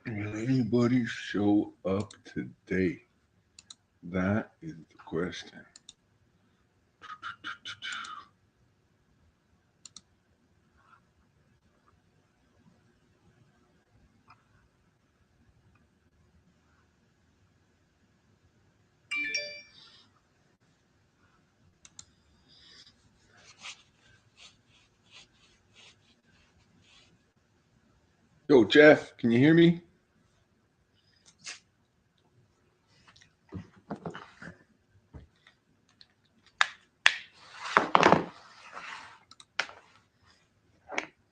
Will anybody show up today? That is the question. Yo, Jeff, can you hear me?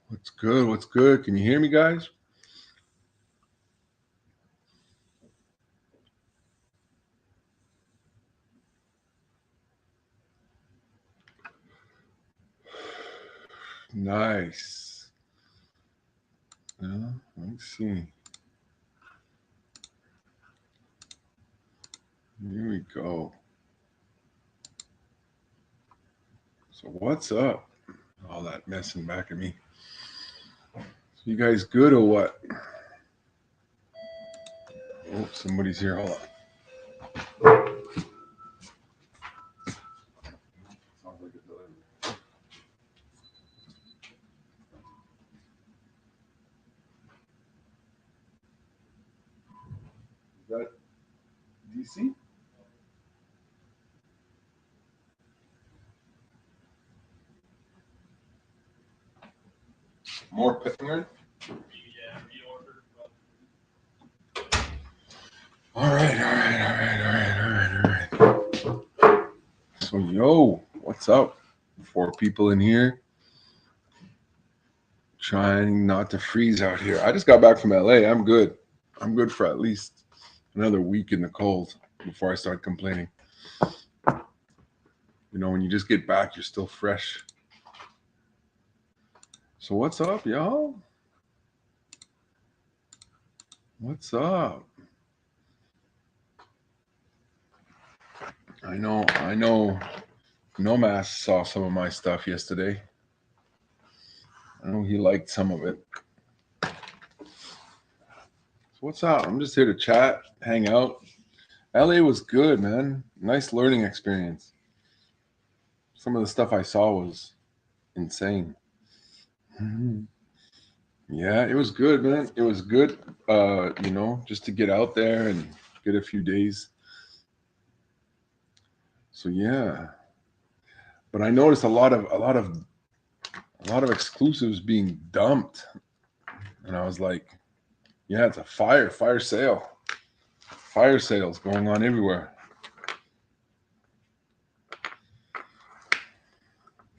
What's good? What's good? Can you hear me, guys? Nice. Let's see. Here we go. So, what's up? All that messing back at me. So you guys good or what? Oh, somebody's here. Hold on. Sounds like a delivery. Is that DC? More Pittsburgh? All right, all right, all right, all right, all right, all right. So, yo, what's up? 4 people in here trying not to freeze out here. I just got back from LA. I'm good. I'm good for at least another week in the cold before I start complaining. You know, when you just get back, you're still fresh. So, what's up, y'all? What's up? I know Nomas saw some of my stuff yesterday. I know he liked some of it. So what's up? I'm just here to chat, hang out. LA was good, man. Nice learning experience. Some of the stuff I saw was insane. Mhm. Yeah, it was good, man. It was good, just to get out there and get a few days. So yeah. But I noticed a lot of exclusives being dumped. And I was like, yeah, it's a fire sale. Fire sales going on everywhere.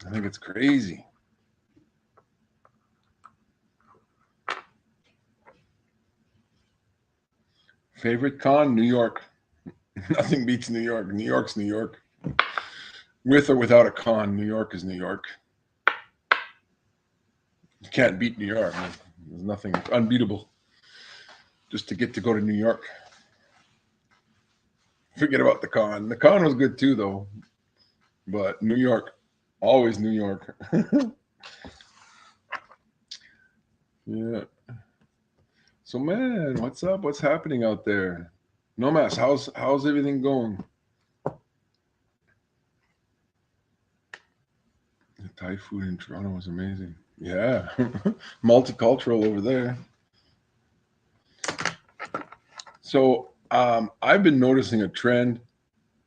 I think it's crazy. Favorite con? New York. Nothing beats New York. New York's New York. With or without a con, New York is New York. You can't beat New York. There's nothing unbeatable. Just to get to go to New York. Forget about the con. The con was good too, though. But New York, always New York. Yeah. So man, what's up? What's happening out there? Nomas, how's everything going? The Thai food in Toronto was amazing. Yeah, multicultural over there. So I've been noticing a trend,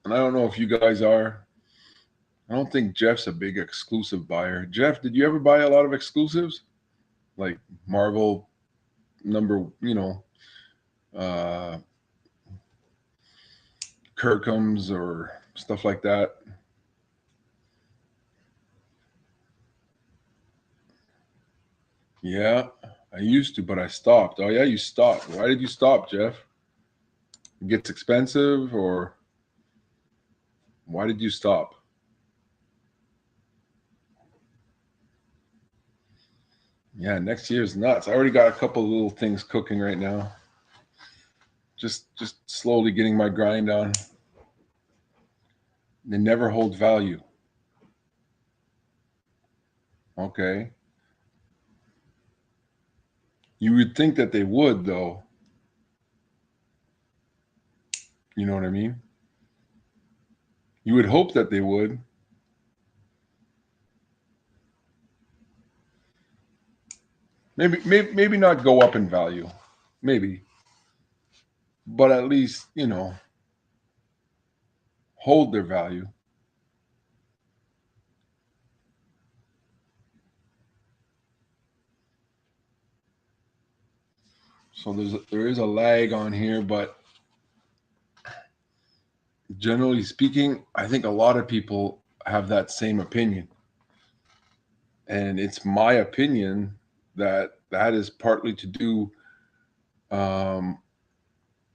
and I don't know if you guys are. I don't think Jeff's a big exclusive buyer. Jeff, did you ever buy a lot of exclusives, like Marvel number, uh, Kirkham's or stuff like that? Yeah, I used to, but I stopped. Oh yeah, you stopped. Why did you stop, Jeff? It gets expensive, or why did you stop? Yeah, next year's nuts. I already got a couple of little things cooking right now. Just slowly getting my grind on. They never hold value. Okay. You would think that they would though. You know what I mean? You would hope that they would. Maybe not go up in value. Maybe. But at least, hold their value. So there is a lag on here, but generally speaking, I think a lot of people have that same opinion. And it's my opinion that is partly to do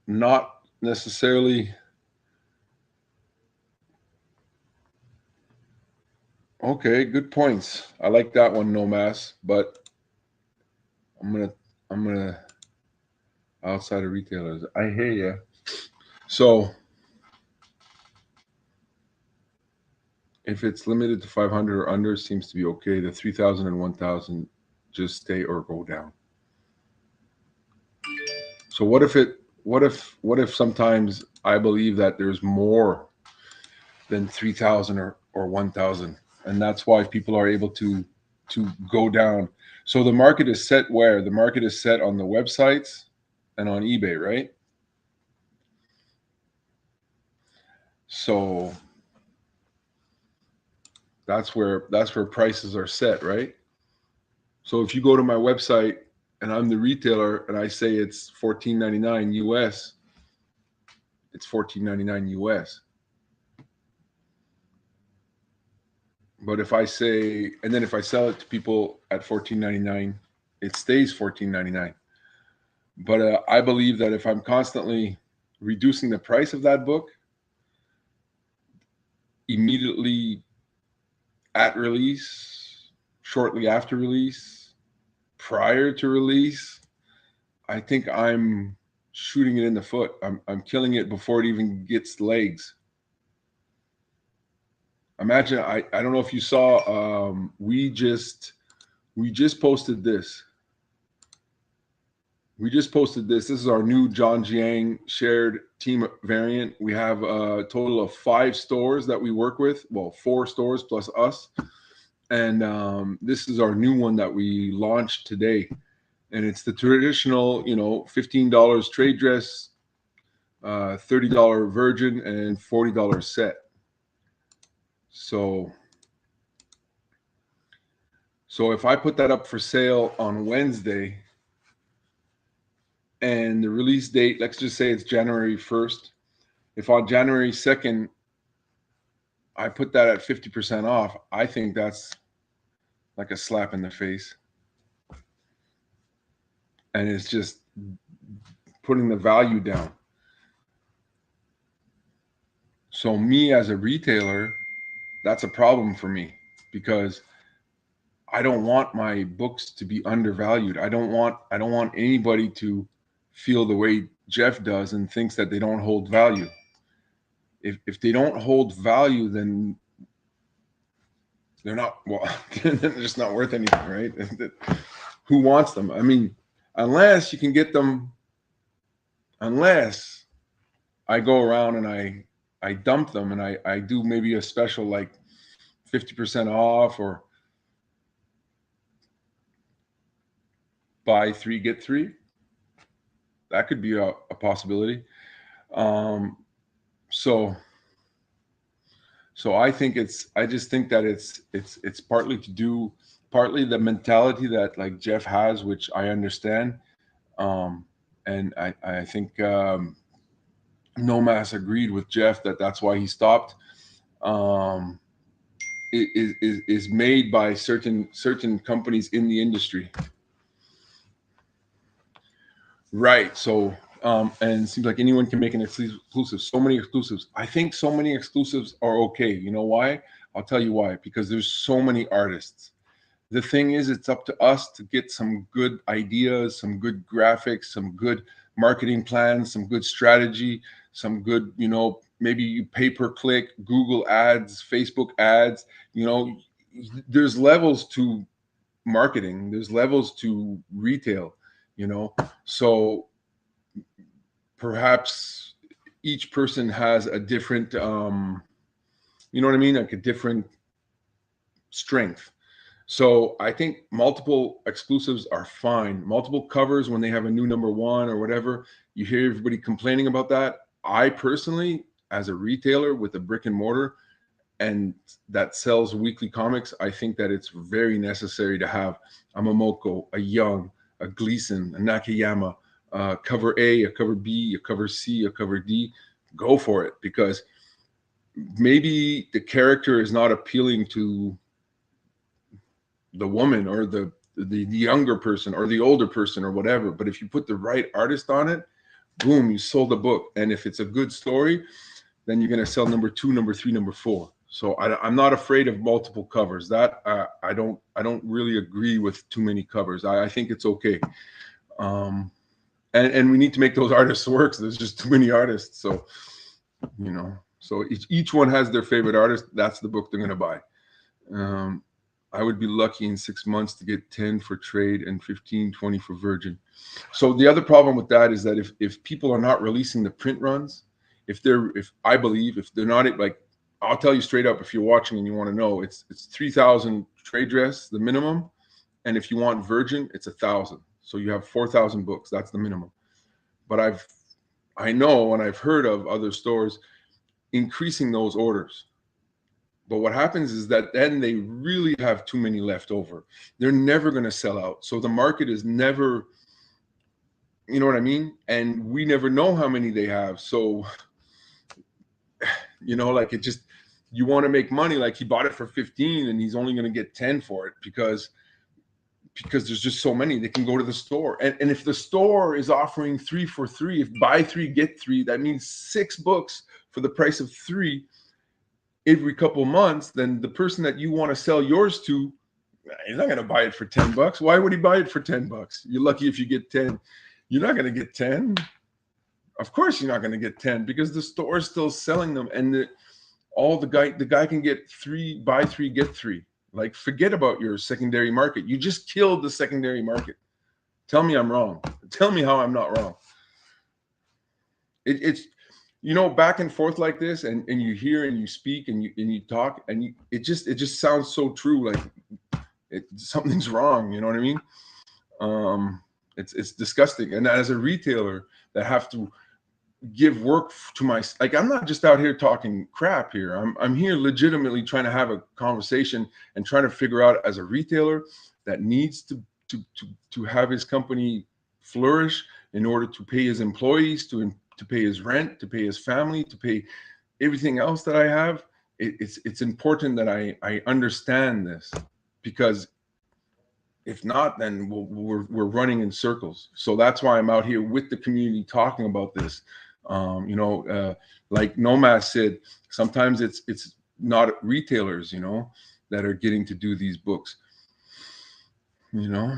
not necessarily. Okay, good points. I like that one, no mass, but I'm gonna outside of retailers. I hear you. So if it's limited to 500 or under, seems to be okay. The 3,000 and 1,000 just stay or go down. So what if sometimes I believe that there's more than 3,000 or 1,000, and that's why people are able to go down. So the market is set where? The market is set on the websites and on eBay, right? So that's where prices are set, right? So if you go to my website and I'm the retailer and I say it's $14.99 US, it's $14.99 US. But if I say, and then if I sell it to people at $14.99, it stays $14.99. But I believe that if I'm constantly reducing the price of that book, immediately at release, shortly after release, prior to release, I think I'm shooting it in the foot. I'm killing it before it even gets legs. Imagine, I don't know if you saw, we just posted this. This is our new John Jiang shared team variant. We have a total of 5 stores that we work with. Well, 4 stores plus us. And this is our new one that we launched today. And it's the traditional, $15 trade dress, $30 virgin, and $40 set. So if I put that up for sale on Wednesday, and the release date, let's just say it's January 1st. If on January 2nd, I put that at 50% off, I think that's like a slap in the face. And it's just putting the value down. So me as a retailer, that's a problem for me because I don't want my books to be undervalued. I don't want anybody to feel the way Jeff does and thinks that they don't hold value. If they don't hold value, then they're not, well, they're just not worth anything, right? Who wants them? I mean, unless you can get them, unless I go around and I dump them and I do maybe a special like 50% off or buy 3 get 3. That could be a possibility. So I think I just think that it's partly the mentality that like Jeff has, which I understand. And I think Nomas agreed with Jeff that that's why he stopped. Is made by certain companies in the industry. Right. So, and it seems like anyone can make an exclusive. So many exclusives. I think so many exclusives are okay. You know why? I'll tell you why. Because there's so many artists. The thing is, it's up to us to get some good ideas, some good graphics, some good marketing plans, some good strategy, some good, maybe pay-per-click, Google ads, Facebook ads. There's levels to marketing. There's levels to retail. So perhaps each person has a different, you know what I mean? Like a different strength. So I think multiple exclusives are fine. Multiple covers when they have a new number one or whatever, you hear everybody complaining about that. I personally, as a retailer with a brick and mortar and that sells weekly comics, I think that it's very necessary to have a Momoko, a Young, a Gleason, a Nakayama, cover A, a cover B, a cover C, a cover D. Go for it, because maybe the character is not appealing to the woman or the younger person or the older person or whatever, but if you put the right artist on it, boom, you sold the book. And if it's a good story, then you're going to sell number 2, number 3, number 4. So I'm not afraid of multiple covers. That I don't really agree with too many covers. I think it's okay. And we need to make those artists work. So there's just too many artists. So, you know, so each one has their favorite artist. That's the book they're going to buy. I would be lucky in 6 months to get 10 for trade and 15, 20 for Virgin. So the other problem with that is that if people are not releasing the print runs, if they're not, like, I'll tell you straight up, if you're watching and you want to know, it's 3,000 trade dress, the minimum. And if you want Virgin, it's 1,000. So you have 4,000 books. That's the minimum. But I know and I've heard of other stores increasing those orders. But what happens is that then they really have too many left over. They're never going to sell out. So the market is never, you know what I mean? And we never know how many they have. So, you know, like, it just, you want to make money. Like, he bought it for 15 and he's only going to get 10 for it because there's just so many. They can go to the store. And if the store is offering 3 for 3, if buy 3, get 3, that means 6 books for the price of 3 every couple months, then the person that you want to sell yours to, he's not going to buy it for $10. Why would he buy it for $10? You're lucky if you get 10. You're not going to get 10. Of course you're not going to get 10, because the store is still selling them. And the guy can get 3, buy 3, get 3. Like, forget about your secondary market. You just killed the secondary market. Tell me I'm wrong. Tell me how I'm not wrong. It's, you know, back and forth like this, and you hear and you speak and you talk, and it just sounds so true. Like, something's wrong. You know what I mean? It's disgusting. And as a retailer that have to give work to my, like, I'm not just out here talking crap here. I'm here legitimately trying to have a conversation and trying to figure out, as a retailer that needs to have his company flourish in order to pay his employees, to pay his rent, to pay his family, to pay everything else that I have. It's important that I understand this, because if not, then we're running in circles. So that's why I'm out here with the community talking about this. You know, like Nomad said, sometimes it's not retailers, you know, that are getting to do these books. You know,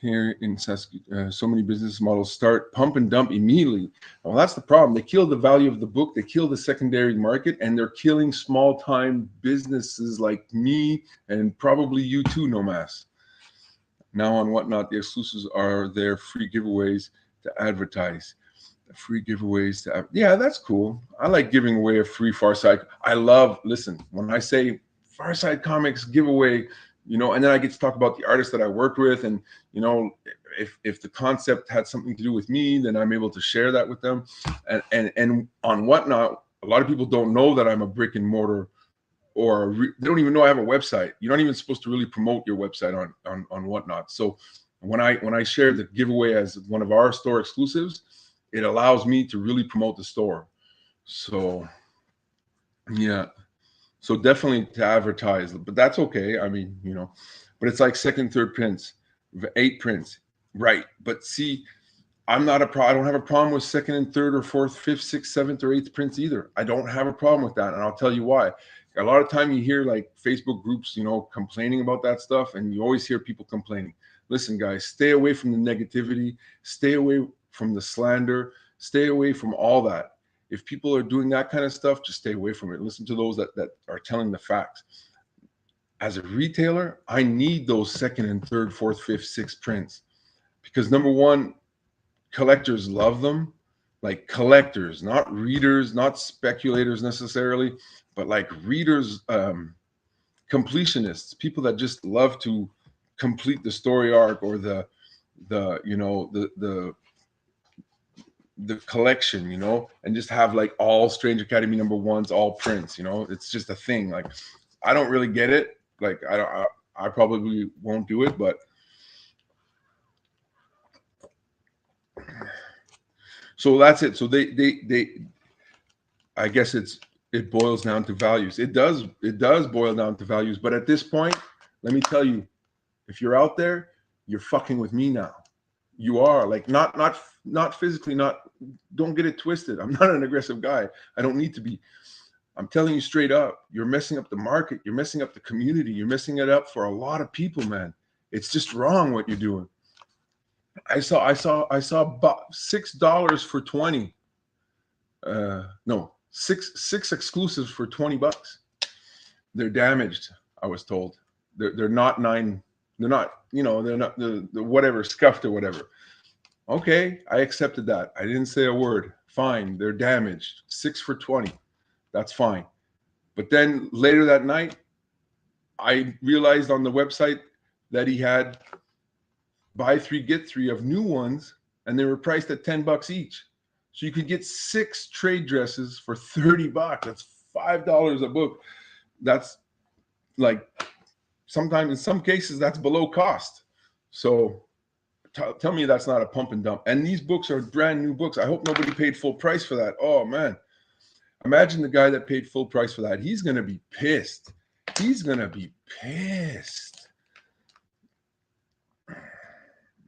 here in Saskatchewan, so many business models start pump and dump immediately. Well, that's the problem. They kill the value of the book. They kill the secondary market, and they're killing small time businesses like me and probably you too, Nomas. Now on Whatnot, the exclusives are their free giveaways to advertise. Free giveaways yeah, that's cool. I like giving away a free Pharcyde. Listen, when I say Pharcyde Comics giveaway, you know, and then I get to talk about the artists that I worked with, and, you know, if the concept had something to do with me, then I'm able to share that with them. And on Whatnot, a lot of people don't know that I'm a brick and mortar, or they don't even know I have a website. You're not even supposed to really promote your website on Whatnot. So when I share the giveaway as one of our store exclusives, it allows me to really promote the store. So yeah, so definitely to advertise, but that's okay. I mean, you know, but it's like second, third prints, 8 prints, right? But see, I don't have a problem with second and third or fourth, fifth, sixth, seventh, or eighth prints either. I don't have a problem with that, and I'll tell you why. A lot of time you hear, like, Facebook groups, you know, complaining about that stuff, and you always hear people complaining. Listen, guys, stay away from the negativity, stay away from the slander, stay away from all that. If people are doing that kind of stuff, just stay away from it. Listen to those that are telling the facts. As a retailer, I need those second and third, fourth, fifth, sixth prints, because number one, collectors love them. like collectors, not readers, not speculators necessarily, but like readers, completionists, people that just love to complete the story arc or the collection, and just have like all Strange Academy #1s, all prints. It's just a thing. Like, I don't really get it. Like, I probably won't do it, but so that's it. So they I guess it boils down to values. It does boil down to values. But at this point, let me tell you, if you're out there, you're fucking with me now. You are, like, not physically, don't get it twisted. I'm not an aggressive guy. I don't need to be. I'm telling you straight up, you're messing up the market. You're messing up the community. You're messing it up for a lot of people, man. It's just wrong what you're doing. I saw $6 for 20. No, six exclusives for $20. They're damaged, I was told. They're not nine. They're not, they're not the whatever, scuffed or whatever. Okay, I accepted that. I didn't say a word. Fine, they're damaged. 6 for 20. That's fine. But then later that night, I realized on the website that he had buy 3, get 3 of new ones, and they were priced at $10 each. So you could get 6 trade dresses for $30. That's $5 a book. That's like, sometimes in some cases that's below cost. So tell me that's not a pump and dump. And these books are brand new books. I hope nobody paid full price for that. Oh man, imagine the guy that paid full price for that. He's gonna be pissed. He's gonna be pissed.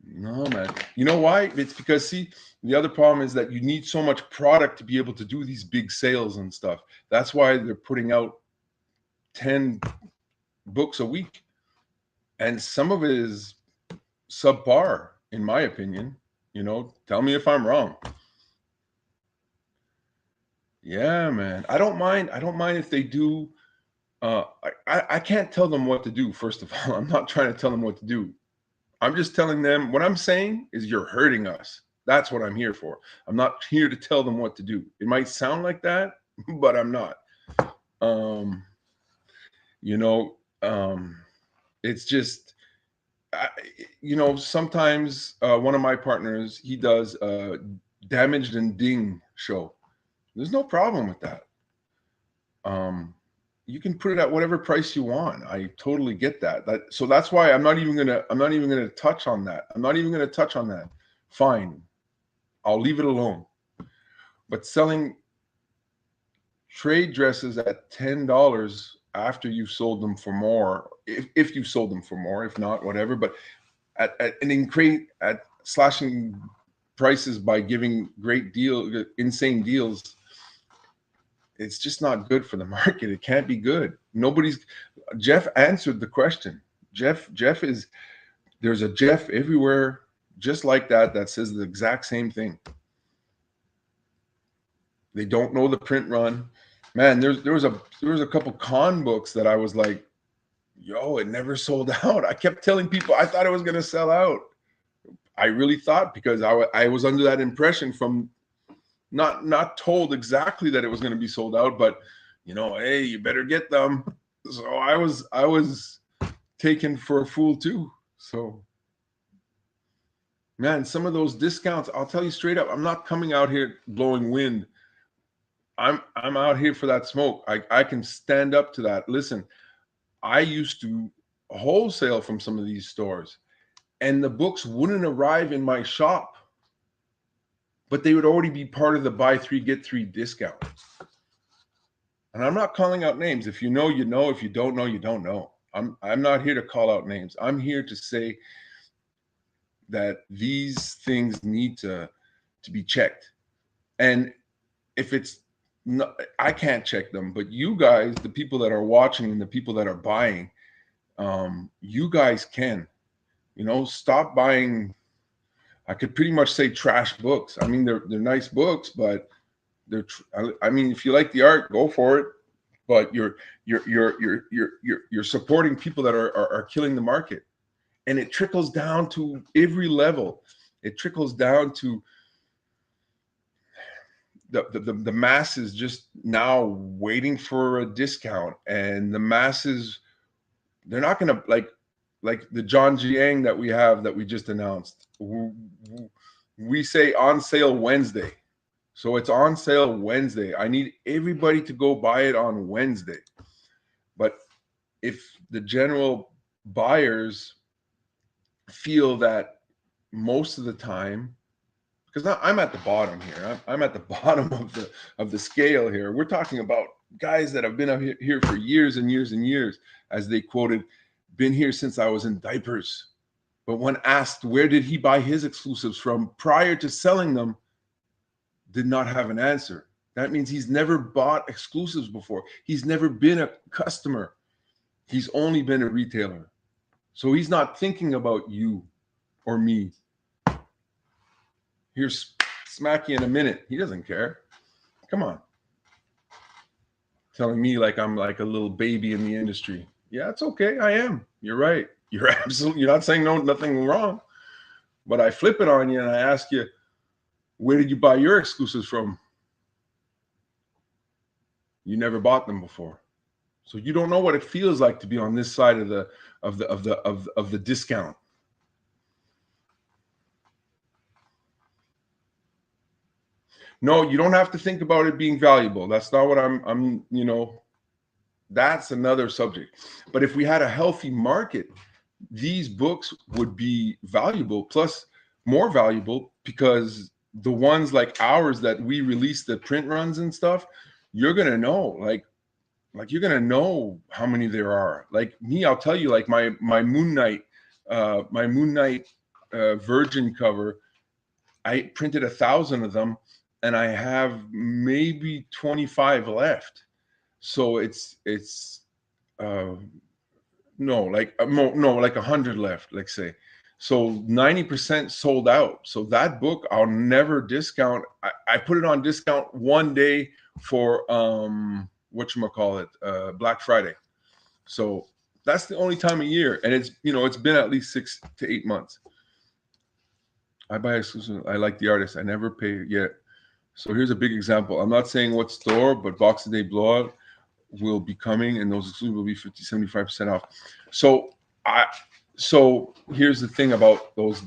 No, man. You know why? It's because, see, the other problem is that you need so much product to be able to do these big sales and stuff. That's why they're putting out 10 books a week. And some of it is subpar, in my opinion. Tell me if I'm wrong. Yeah, man. I don't mind if they do. I can't tell them what to do, first of all. I'm not trying to tell them what to do. I'm just telling them, what I'm saying is, you're hurting us. That's what I'm here for. I'm not here to tell them what to do. It might sound like that, but I'm not. It's just, sometimes one of my partners, he does a Damaged and Ding show. There's no problem with that. You can put it at whatever price you want. I totally get that. So that's why I'm not even gonna touch on that. I'm not even gonna touch on that. Fine, I'll leave it alone. But selling trade dresses at $10 after you've sold them for more, if you've sold them for more, if not, whatever. But at slashing prices by giving insane deals, it's just not good for the market. It can't be good. Jeff answered the question. There's a Jeff everywhere just like that says the exact same thing. They don't know the print run. Man, there was a couple con books that I was like, yo, it never sold out. I kept telling people I thought it was going to sell out. I really thought, because I was under that impression from not told exactly that it was going to be sold out, but hey, you better get them. So I was taken for a fool too. So, man, some of those discounts, I'll tell you straight up, I'm not coming out here blowing wind. I'm out here for that smoke. I can stand up to that. Listen, I used to wholesale from some of these stores, and the books wouldn't arrive in my shop, but they would already be part of the buy 3, get 3 discount. And I'm not calling out names. If you know, you know. If you don't know, you don't know. I'm not here to call out names. I'm here to say that these things need to be checked. And if it's not, I can't check them, but you guys, the people that are watching and the people that are buying, you guys can, stop buying. I could pretty much say trash books. I mean, they're nice books, but I mean, if you like the art, go for it. But you're supporting people that are killing the market, and it trickles down to every level. It trickles down to the masses just now waiting for a discount, and the masses, they're not going to like the John Jiang that we have that we just announced. We say on sale Wednesday. So it's on sale Wednesday. I need everybody to go buy it on Wednesday. But if the general buyers feel that most of the time, because now I'm at the bottom here. I'm at the bottom of the scale here. We're talking about guys that have been up here for years and years and years, as they quoted, been here since I was in diapers. But when asked where did he buy his exclusives from prior to selling them, did not have an answer. That means he's never bought exclusives before. He's never been a customer. He's only been a retailer. So he's not thinking about you or me. Here's smack you in a minute. He doesn't care. Come on. Telling me like I'm like a little baby in the industry. Yeah, it's okay. I am. You're right. You're not saying nothing wrong. But I flip it on you and I ask you, where did you buy your exclusives from? You never bought them before. So you don't know what it feels like to be on this side of the discount. No, you don't have to think about it being valuable. That's not what I'm that's another subject. But if we had a healthy market, these books would be valuable, plus more valuable, because the ones like ours that we release the print runs and stuff, you're going to know, like you're going to know how many there are. Like me, I'll tell you, like my Moon Knight Virgin cover, I printed 1,000 of them and I have maybe 25 left. So it's like 100 left, let's say. So 90% sold out. So that book I'll never discount. I put it on discount one day for Black Friday. So that's the only time of year, and it's been at least 6 to 8 months. I buy exclusive. I like the artist. I never pay yet. So here's a big example. I'm not saying what store, but Boxing Day Blowout will be coming, and those exclusives will be 50-75% off. So here's the thing about those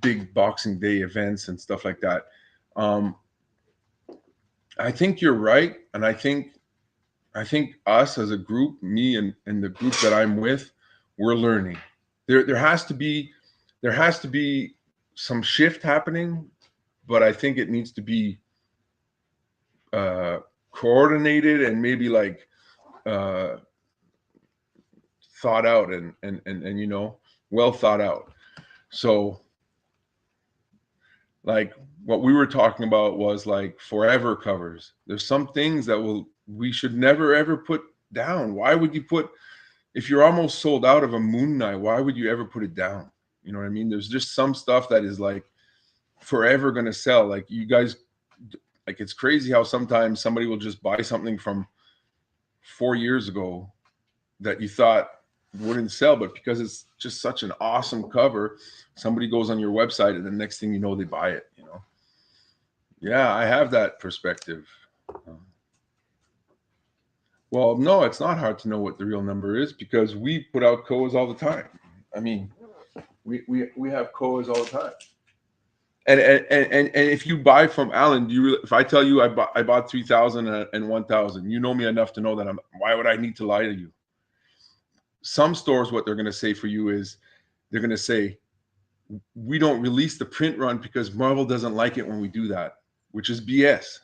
big Boxing Day events and stuff like that. I think you're right, and I think us as a group, me and the group that I'm with, we're learning. There has to be some shift happening, but I think it needs to be coordinated and maybe like thought out and well thought out. So like what we were talking about was like forever covers. There's some things that we should never ever put down. Why would you put, if you're almost sold out of a Moon Knight, why would you ever put it down? You know what I mean? There's just some stuff that is like forever going to sell. Like you guys, like it's crazy how sometimes somebody will just buy something from 4 years ago that you thought wouldn't sell, but because it's just such an awesome cover, somebody goes on your website and the next thing you know, they buy it, Yeah, I have that perspective. Well, no, it's not hard to know what the real number is because we put out COAs all the time. I mean, we have COAs all the time. And if you buy from Alan, if I tell you I bought 3,000 and 1,000, you know me enough to know that why would I need to lie to you? Some stores, what they're going to say for you is they're going to say, we don't release the print run because Marvel doesn't like it when we do that, which is BS.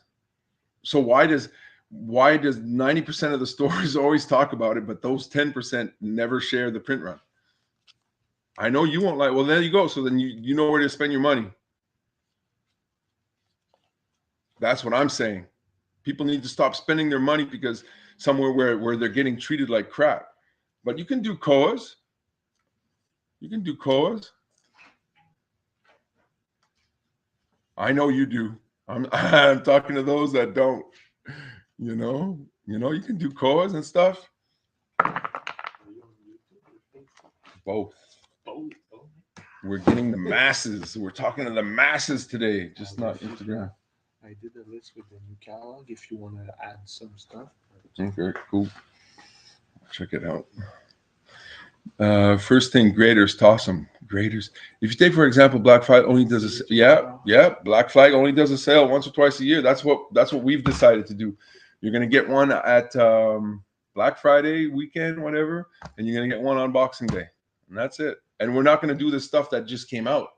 So why does 90% of the stores always talk about it, but those 10% never share the print run? I know you won't like, well, there you go. So then you know where to spend your money. That's what I'm saying. People need to stop spending their money because somewhere where they're getting treated like crap. But you can do COAs. You can do COAs. I know you do. I'm talking to those that don't. You can do COAs and stuff. Both. We're getting the masses. We're talking to the masses today, just not Instagram. I did a list with the new catalog if you want to add some stuff. Okay, cool. Check it out. First thing, graders, toss them. Graders. If you take, for example, Black Flag only does a Black Flag only does a sale once or twice a year. That's what we've decided to do. You're gonna get one at Black Friday weekend, whatever, and you're gonna get one on Boxing Day, and that's it. And we're not gonna do the stuff that just came out.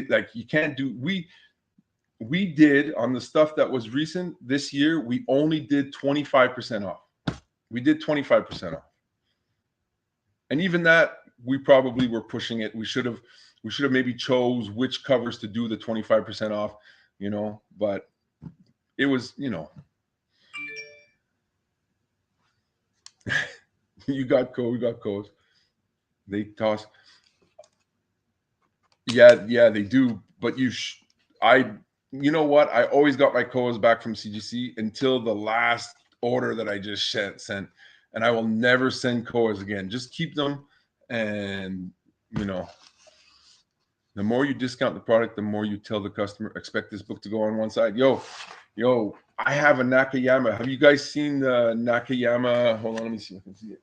Like you can't do. We did on the stuff that was recent this year. We only did 25% off. We did 25% off. And even that, we probably were pushing it. We should have maybe chose which covers to do the 25% off, but it was, you got we got codes. They toss. Yeah, they do. But you know what? I always got my codes back from CGC until the last order that I just sent. And I will never send codes again. Just keep them. And, the more you discount the product, the more you tell the customer, expect this book to go on one side. Yo, I have a Nakayama. Have you guys seen the Nakayama? Hold on, let me see if I can see it.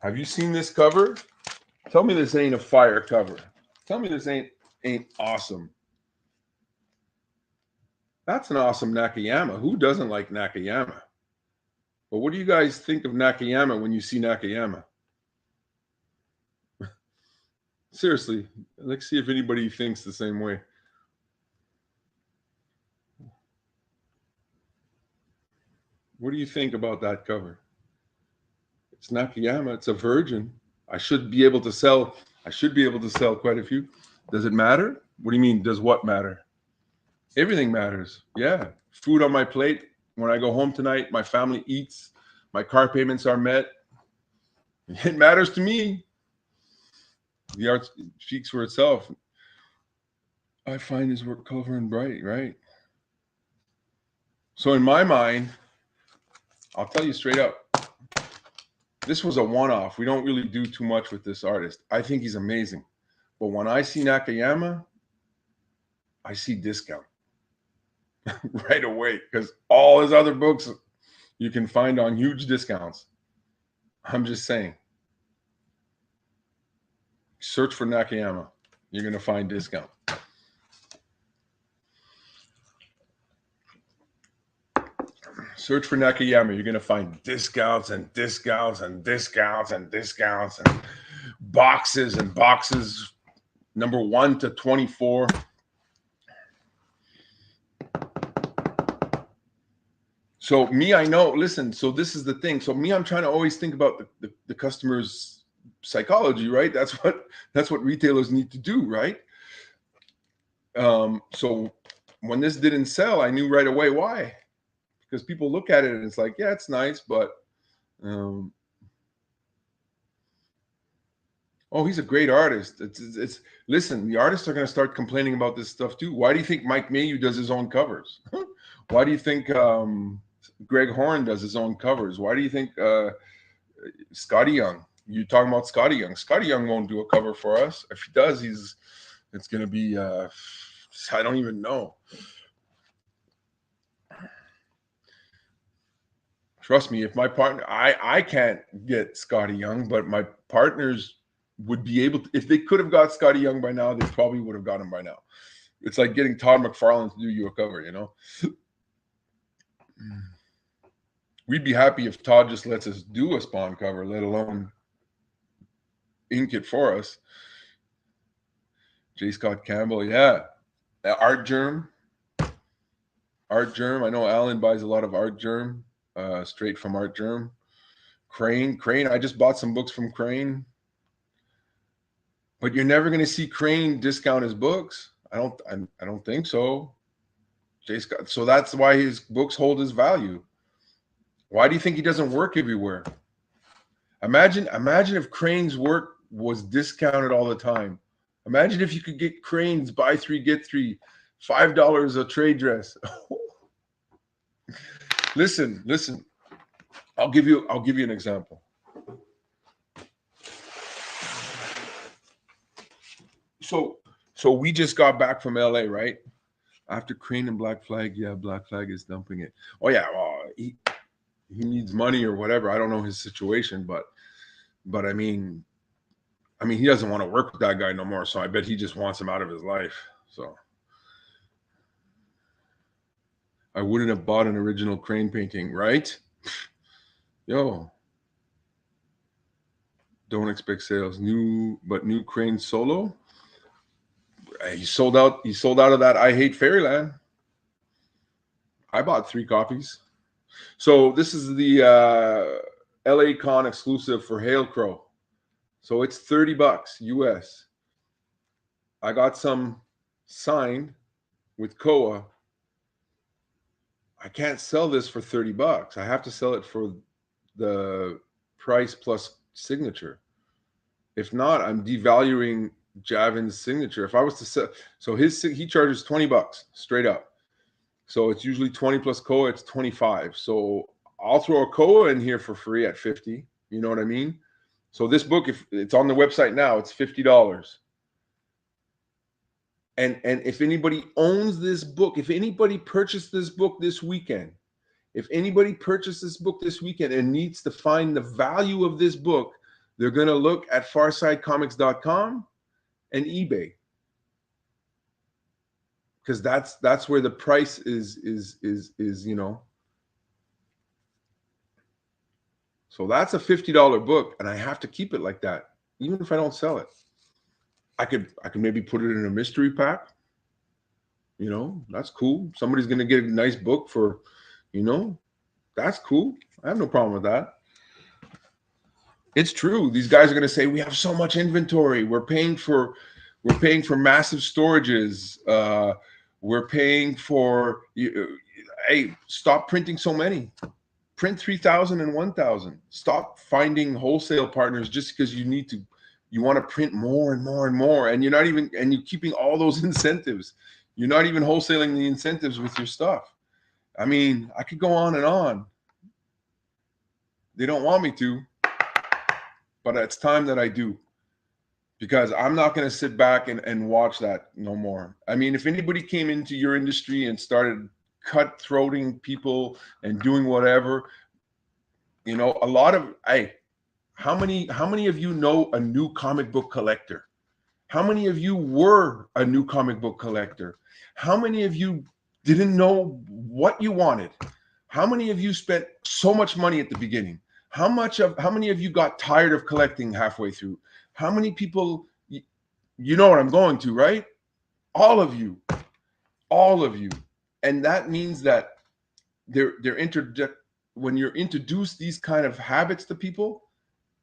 Have you seen this cover? Tell me this ain't a fire cover. Tell me this ain't awesome. That's an awesome Nakayama. Who doesn't like Nakayama? But what do you guys think of Nakayama when you see Nakayama? Seriously, let's see if anybody thinks the same way. What do you think about that cover? It's Nakayama. It's a virgin. I should be able to sell quite a few. Does it matter? What do you mean, does what matter? Everything matters. Yeah. Food on my plate. When I go home tonight, my family eats. My car payments are met. It matters to me. The art speaks for itself. I find his work colorful and bright, right? So in my mind, I'll tell you straight up, this was a one-off. We don't really do too much with this artist. I think he's amazing. But when I see Nakayama, I see discount right away because all his other books you can find on huge discounts. I'm just saying. Search for Nakayama. You're going to find discount. Search for Nakayama. You're going to find discounts and discounts and discounts and discounts and boxes and boxes. Number 1 to 24. So me, I know, listen, so this is the thing. So me, I'm trying to always think about the customer's psychology, right? That's what retailers need to do, right? So when this didn't sell, I knew right away why. Because people look at it and it's like, yeah, it's nice, but oh, he's a great artist. It's listen, the artists are going to start complaining about this stuff too. Why do you think Mike Mayhew does his own covers? Why do you think Greg Horn does his own covers? Why do you think Scotty Young? You're talking about Scotty Young. Scotty Young won't do a cover for us. If he does, it's going to be I don't even know. Trust me, if my partner, I can't get Scotty Young, but my partners would be able to. If they could have got Scotty Young by now, they probably would have got him by now. It's like getting Todd McFarlane to do you a cover, We'd be happy if Todd just lets us do a Spawn cover, let alone ink it for us. J. Scott Campbell, yeah. Art Germ. I know Alan buys a lot of Art Germ, straight from Art Germ. Crane. I just bought some books from Crane. But you're never going to see Crane discount his books. I don't think so. J. Scott. So that's why his books hold his value. Why do you think he doesn't work everywhere? Imagine if Crane's work was discounted all the time. Imagine if you could get Crane's buy 3 get 3, $5 a trade dress. Listen. I'll give you an example. So we just got back from LA, right? After Crane and Black Flag, yeah, Black Flag is dumping it. Oh yeah, well, he needs money or whatever. I don't know his situation, but I mean he doesn't want to work with that guy no more. So I bet he just wants him out of his life. So I wouldn't have bought an original Crane painting, right? Yo, don't expect sales. New Crane solo. He sold out. He sold out of that I Hate Fairyland. I bought 3 copies. So this is the LA Con exclusive for Hail Crow. So it's $30 US. I got some signed with Koa. I can't sell this for $30. I have to sell it for the price plus signature. If not, I'm devaluing Javin's signature. If I was to sell, so he charges $20 straight up. So it's usually 20 plus Koa, it's 25. So I'll throw a Koa in here for free at 50. You know what I mean? So this book, if it's on the website now, it's $50. And if anybody owns this book, if anybody purchased this book this weekend, and needs to find the value of this book, they're going to look at pharcydecomics.com and eBay. Because that's where the price is, you know. So that's a $50 book, and I have to keep it like that, even if I don't sell it. I could maybe put it in a mystery pack. You know, that's cool. Somebody's gonna get a nice book for, you know, that's cool. I have no problem with that. It's true. These guys are gonna say we have so much inventory. We're paying for massive storages. We're paying for. Hey, stop printing so many. Print 3,000 and 1,000. Stop finding wholesale partners just because you want to print more and more and more, and you're keeping all those incentives. You're not even wholesaling the incentives with your stuff. I mean, I could go on and on. They don't want me to, but it's time that I do, because I'm not going to sit back and watch that no more. I mean, if anybody came into your industry and started cutthroating people and doing whatever, you know, how many of you know a new comic book collector? How many of you were a new comic book collector? How many of you didn't know what you wanted? How many of you spent so much money at the beginning? How many of you got tired of collecting halfway through? How many people, you know what I'm going to, right? All of you. And that means that when you're introduced these kind of habits to people,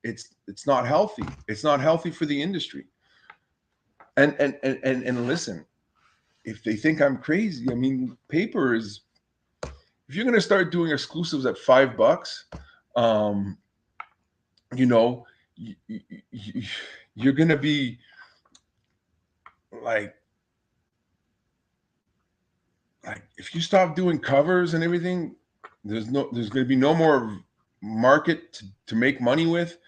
it's not healthy. It's not healthy for the industry. And listen, if they think I'm crazy, I mean, paper is, if you're going to start doing exclusives at $5, you know, you're going to be like if you stop doing covers and everything, there's going to be no more market to make money with.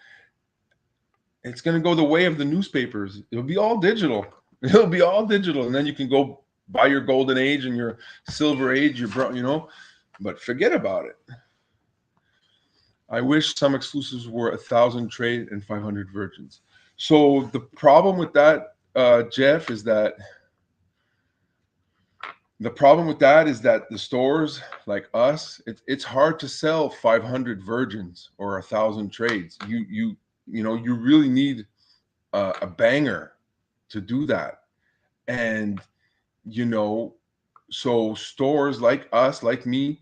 It's going to go the way of the newspapers. It'll be all digital. And then you can go buy your golden age and your silver age, you know, but forget about it. I wish some exclusives were 1,000 trade and 500 virgins. So the problem with that, Jeff, is that the stores like us, it's hard to sell 500 virgins or 1,000 trades. You know, you really need a banger to do that. And, you know, so stores like us, like me,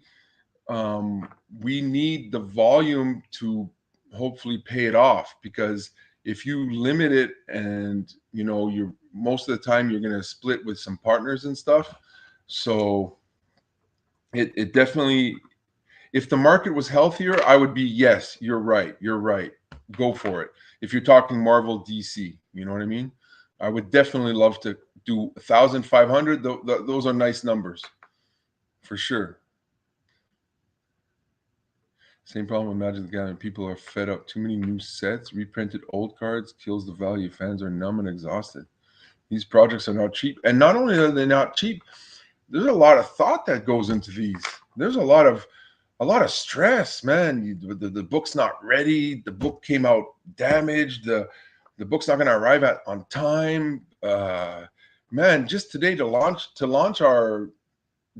we need the volume to hopefully pay it off, because if you limit it and, you know, you're most of the time you're going to split with some partners and stuff. So it definitely, if the market was healthier, I would be, yes, you're right. Go for it. If you're talking Marvel, DC, you know what I mean? I would definitely love to do 1,500. Those are nice numbers for sure. Same problem with Magic the Gathering. People are fed up. Too many new sets. Reprinted old cards kills the value. Fans are numb and exhausted. These projects are not cheap. And not only are they not cheap, there's a lot of thought that goes into these. There's a lot of stress, man. The book's not ready. The book came out damaged. The book's not going to arrive on time. Man, just today to launch our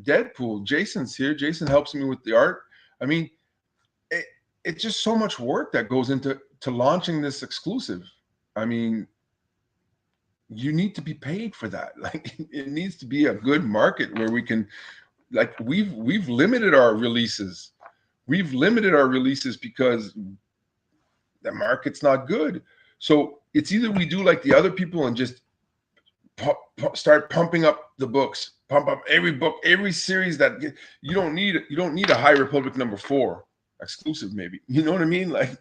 Deadpool. Jason's here. Jason helps me with the art. I mean, it's just so much work that goes into launching this exclusive. I mean, you need to be paid for that. Like, it needs to be a good market where we can, like, we've limited our releases. We've limited our releases because the market's not good. So it's either we do like the other people and just start pumping up the books, pump up every book, every series that you don't need a High Republic #4 exclusive, maybe. You know what I mean? Like,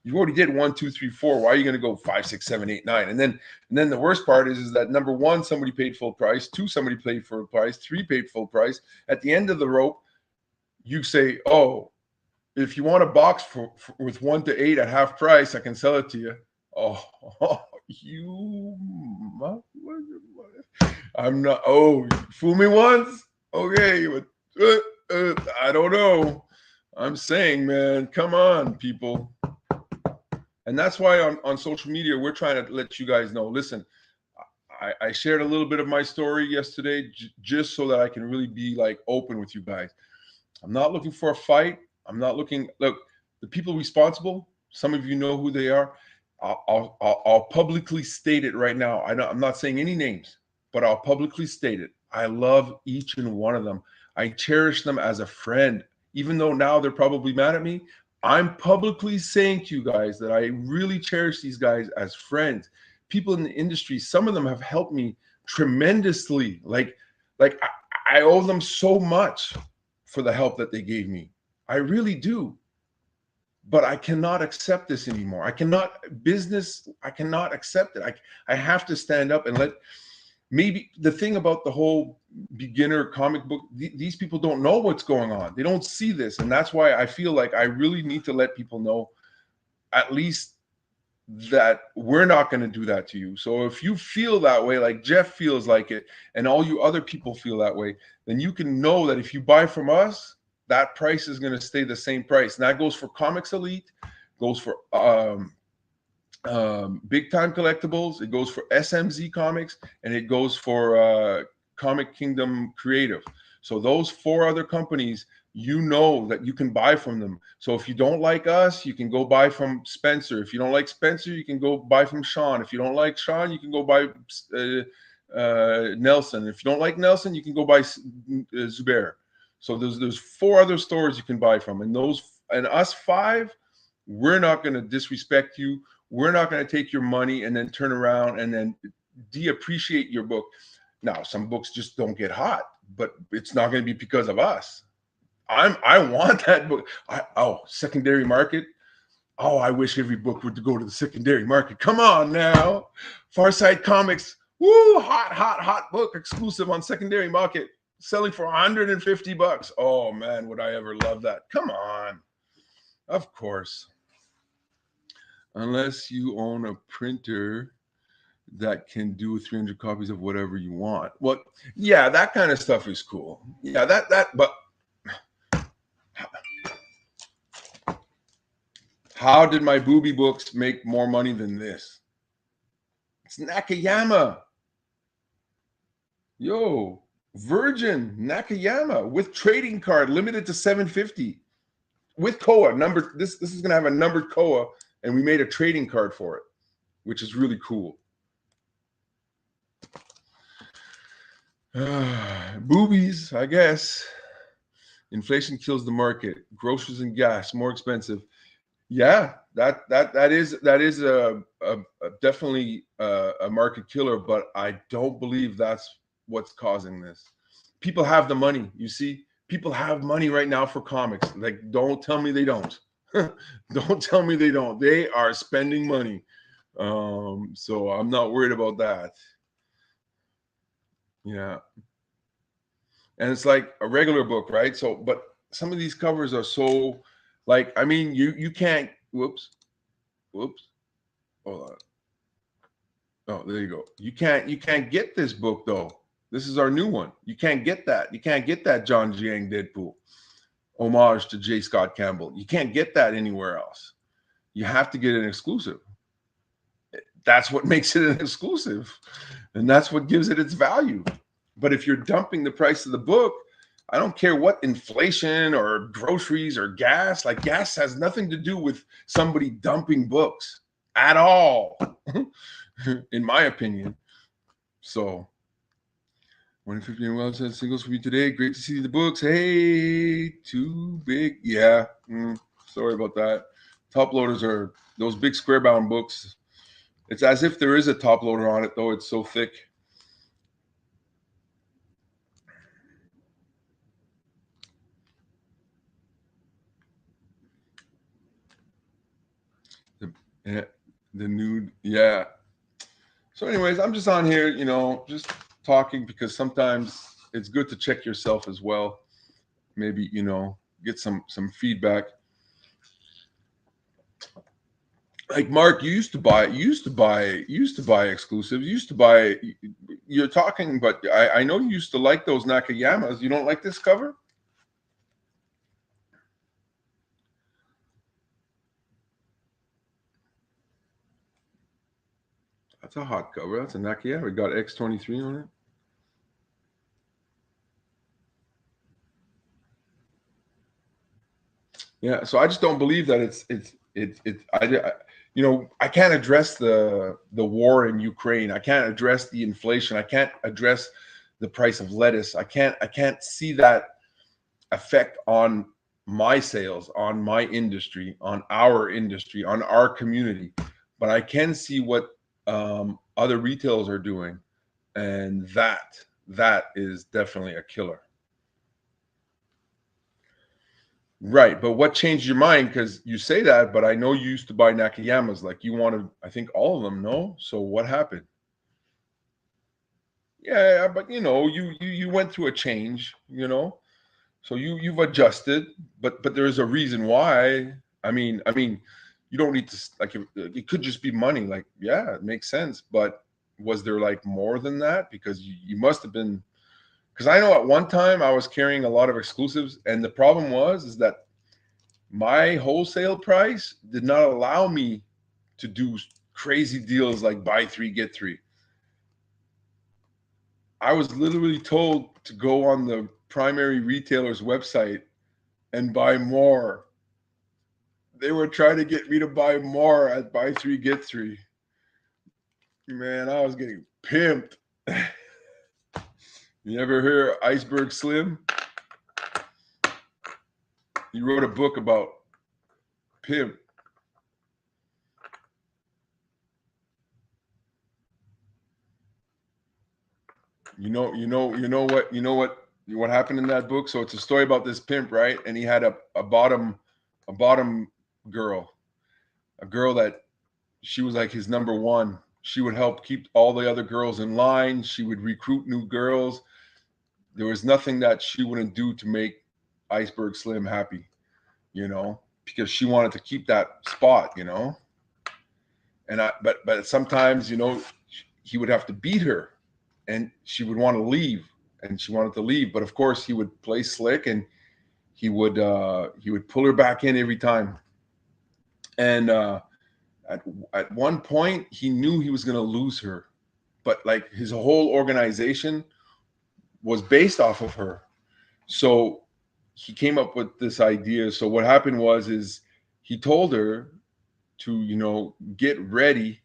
you already did 1, 2, 3, 4. Why are you going to go 5, 6, 7, 8, 9? And then the worst part is that #1, somebody paid full price. 2, somebody paid full price. 3 paid full price. At the end of the rope, you say, "Oh, if you want a box with 1 to 8 at half price, I can sell it to you." Oh, you, I'm not. Oh, fool me once. Okay, but I don't know. I'm saying, man, come on, people. And that's why on social media, we're trying to let you guys know, listen, I shared a little bit of my story yesterday just so that I can really be like open with you guys. I'm not looking for a fight. I'm not looking, look, the people responsible, some of you know who they are. I'll publicly state it right now. I'm not saying any names, but I'll publicly state it. I love each and one of them. I cherish them as a friend, even though now they're probably mad at me. I'm publicly saying to you guys that I really cherish these guys as friends. People in the industry, some of them have helped me tremendously. Like I owe them so much for the help that they gave me. I really do. But I cannot accept this anymore. I cannot accept it. I have to stand up and let, maybe the thing about the whole beginner comic book, these people don't know what's going on. They don't see this. And that's why I feel like I really need to let people know, at least, that we're not going to do that to you. So if you feel that way, like Jeff feels like it, and all you other people feel that way, then you can know that if you buy from us, that price is going to stay the same price. And that goes for Comics Elite, goes for Big Time Collectibles, it goes for SMZ Comics, and it goes for Comic Kingdom Creative. So those 4 other companies, you know that you can buy from them. So if you don't like us, you can go buy from Spencer. If you don't like Spencer, you can go buy from Sean. If you don't like Sean, you can go buy Nelson. If you don't like Nelson, you can go buy Zubair. So there's 4 other stores you can buy from, and us 5, we're not going to disrespect you. We're not going to take your money and then turn around and then de-appreciate your book. Now, some books just don't get hot, but it's not going to be because of us. I want that book. Secondary market. Oh, I wish every book would go to the secondary market. Come on now, Pharcyde Comics. Woo, hot book exclusive on secondary market, selling for $150. Oh man, would I ever love that? Come on. Of course. Unless you own a printer that can do 300 copies of whatever you want. Well, yeah, that kind of stuff is cool. Yeah, but how did my booby books make more money than this? It's Nakayama. Yo, Virgin Nakayama with trading card, limited to 750 with Koa number. This is gonna have a numbered Koa, and we made a trading card for it, which is really cool. Boobies, I guess. Inflation kills the market. Groceries and gas more expensive. Yeah, that is definitely a market killer, but I don't believe that's what's causing this. People have the money. You see, people have money right now for comics. Like, don't tell me they don't. Don't tell me they don't. They are spending money. So I'm not worried about that. Yeah. And it's like a regular book, right? So, but some of these covers are so, like, I mean, you can't, whoops, hold on. Oh, there you go. You can't get this book though. This is our new one. You can't get that. You can't get that John Jiang Deadpool homage to J. Scott Campbell. You can't get that anywhere else. You have to get an exclusive. That's what makes it an exclusive, and that's what gives it its value. But if you're dumping the price of the book, I don't care what inflation or groceries or gas, like gas has nothing to do with somebody dumping books at all, in my opinion. So, 115 well said singles for me today. Great to see the books. Hey, too big. Yeah, sorry about that. Top loaders are those big square bound books. It's as if there is a top loader on it, though. It's so thick. The nude, yeah. So, anyways, I'm just on here, just talking because sometimes it's good to check yourself as well. Maybe get some feedback. Like Mark, you used to buy exclusives. You used to buy. You're talking, but I know you used to like those Nakayamas. You don't like this cover? That's a hot cover. That's a Nakayama. It got X23 on it. Yeah, so I just don't believe that I can't address the war in Ukraine. I can't address the inflation. I can't address the price of lettuce. I can't see that effect on my sales, on my industry, on our community. But I can see what other retailers are doing, and that is definitely a killer. Right, but what changed your mind? Because you say that, but I know you used to buy Nakayamas. Like you wanted, I think all of them. No, so what happened? Yeah, but you went through a change. So you've adjusted, but there is a reason why. I mean, you don't need to like it could just be money. Like yeah, it makes sense. But was there like more than that? Because you must have been. Because I know at one time I was carrying a lot of exclusives, and the problem is that my wholesale price did not allow me to do crazy deals like buy three get three. I was literally told to go on the primary retailer's website and buy more. They were trying to get me to buy more at buy three get three. Man, I was getting pimped. You ever hear Iceberg Slim? He wrote a book about pimp. What happened in that book? So it's a story about this pimp, right? And he had a bottom girl, a girl that she was like his number one. She would help keep all the other girls in line. She would recruit new girls. There was nothing that she wouldn't do to make Iceberg Slim happy, because she wanted to keep that spot. But sometimes, he would have to beat her, and she would want to leave, and she wanted to leave. But of course, he would play slick, and he would pull her back in every time. And at one point, he knew he was going to lose her, but like his whole organization was based off of her. So he came up with this idea. So what happened is he told her to, get ready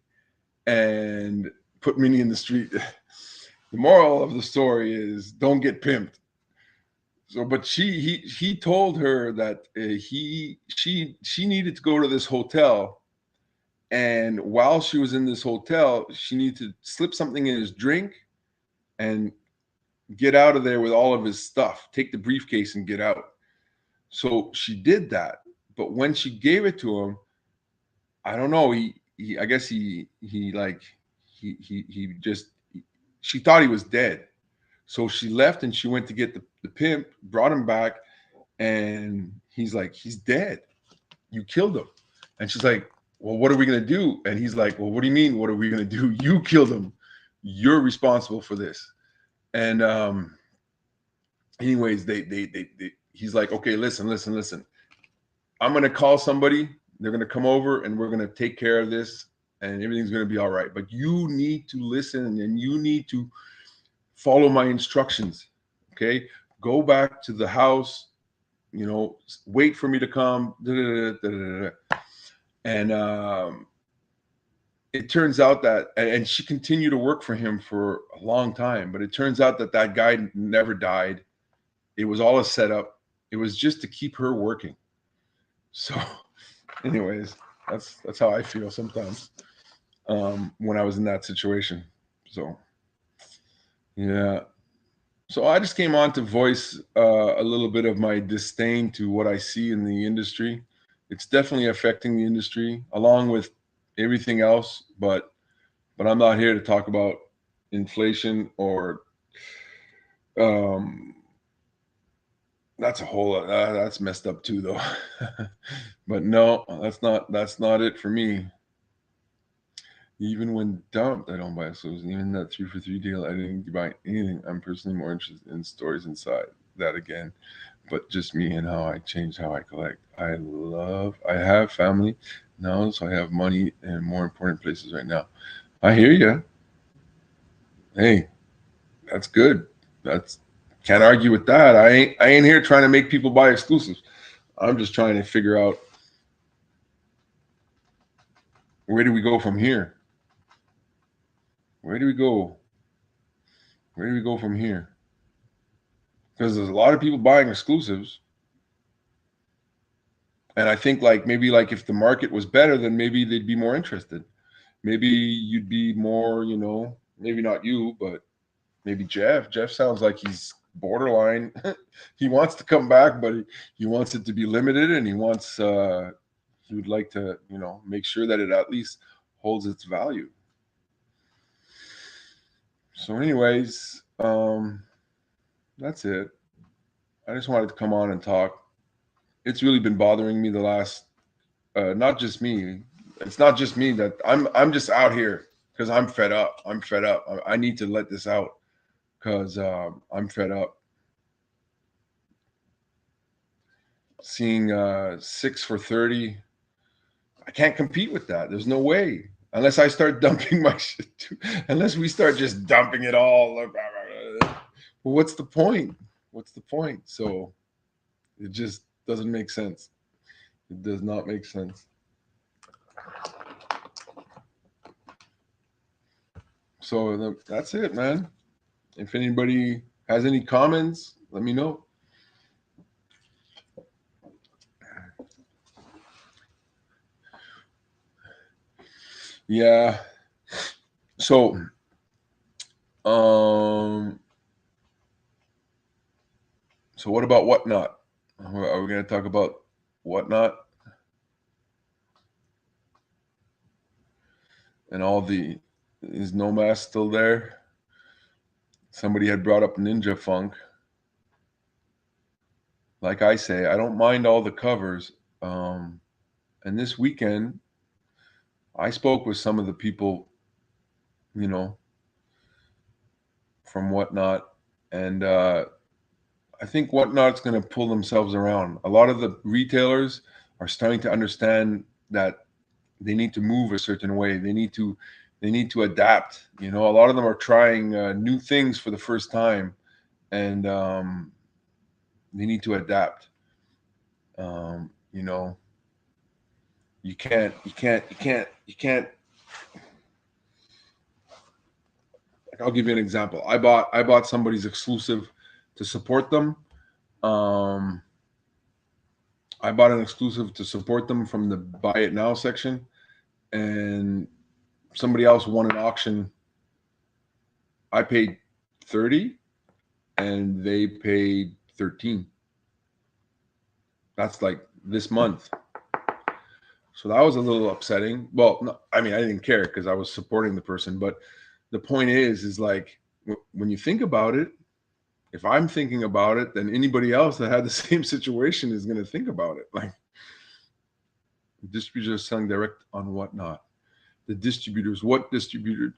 and put Minnie in the street. The moral of the story is don't get pimped. So, but he told her that she needed to go to this hotel, and while she was in this hotel, she needed to slip something in his drink and get out of there with all of his stuff. Take the briefcase and get out. So she did that, but when she gave it to him, I don't know. I guess he just she thought he was dead. So she left and she went to get the pimp, brought him back, and he's like, he's dead. You killed him. And she's like, well, what are we going to do? And he's like, well, what do you mean? What are we going to do? You killed him. You're responsible for this. And anyways, he's like, okay, listen. I'm going to call somebody. They're going to come over and we're going to take care of this and everything's going to be all right. But you need to listen and you need to follow my instructions. Okay. Go back to the house, wait for me to come. And it turns out that, and she continued to work for him for a long time, but it turns out that guy never died. It was all a setup. It was just to keep her working. So anyways, that's how I feel sometimes when I was in that situation. So yeah. So I just came on to voice a little bit of my disdain to what I see in the industry. It's definitely affecting the industry along with everything else, but I'm not here to talk about inflation or that's a whole that's messed up too though. But no, that's not it for me. Even when dumped, I don't buy exclusives. Even that 3 for 3 deal, I didn't buy anything. I'm personally more interested in stories inside that again, but just me and how I changed how I collect. I have family now, so I have money in more important places right now. I hear you. Hey, that's good. That's can't argue with that. I ain't here trying to make people buy exclusives. I'm just trying to figure out where do we go from here? Where do we go? Where do we go from here? Because there's a lot of people buying exclusives. And I think maybe if the market was better, then maybe they'd be more interested. Maybe you'd be more, maybe not you, but maybe Jeff. Jeff sounds like he's borderline. He wants to come back, but he wants it to be limited, and he would like to, make sure that it at least holds its value. So, anyways, that's it. I just wanted to come on and talk. It's really been bothering me the last. Not just me. It's not just me that I'm just out here because I'm fed up. I'm fed up. I need to let this out because I'm fed up. Seeing 6 for 30, I can't compete with that. There's no way unless I start dumping my shit too. Unless we start just dumping it all. Well, what's the point? What's the point? So it just doesn't make sense. It does not make sense. So that's it, man. If anybody has any comments, let me know. Yeah. So, so what about Whatnot? Are we going to talk about Whatnot and all the? Is Nomass still there? Somebody had brought up Ninja Funk. Like I say, I don't mind all the covers. And this weekend, I spoke with some of the people, from Whatnot, and I think Whatnot's going to pull themselves around. A lot of the retailers are starting to understand that they need to move a certain way. They need to adapt. A lot of them are trying new things for the first time, and they need to adapt. You can't. I'll give you an example. I bought somebody's exclusive to support them. I bought an exclusive to support them from the Buy It Now section, and somebody else won an auction. I paid 30, and they paid 13. That's like this month. So that was a little upsetting. Well, no, I mean, I didn't care because I was supporting the person. But the point is like when you think about it, if I'm thinking about it, then anybody else that had the same situation is going to think about it. Like, Distributors are selling direct on Whatnot. The distributors, what distributor?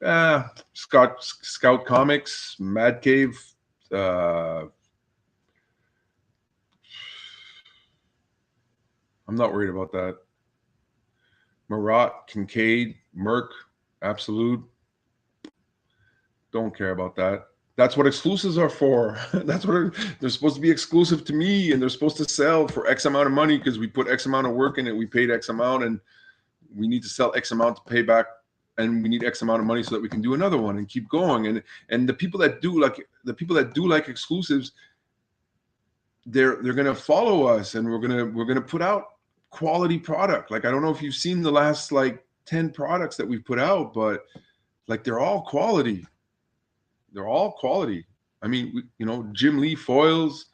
Scout Comics, Mad Cave. Uh, I'm not worried about that. Marat, Kincaid, Merck, Absolute. Don't care about that. That's what exclusives are for. They're supposed to be exclusive to me, and they're supposed to sell for X amount of money because we put X amount of work in it. We paid X amount, and we need to sell X amount to pay back, and we need X amount of money so that we can do another one and keep going. And the people that do like exclusives, they're gonna follow us, and we're gonna put out quality product. Like I don't know if you've seen the last like 10 products that we've put out, but like they're all quality. They're all quality. I mean, Jim Lee foils,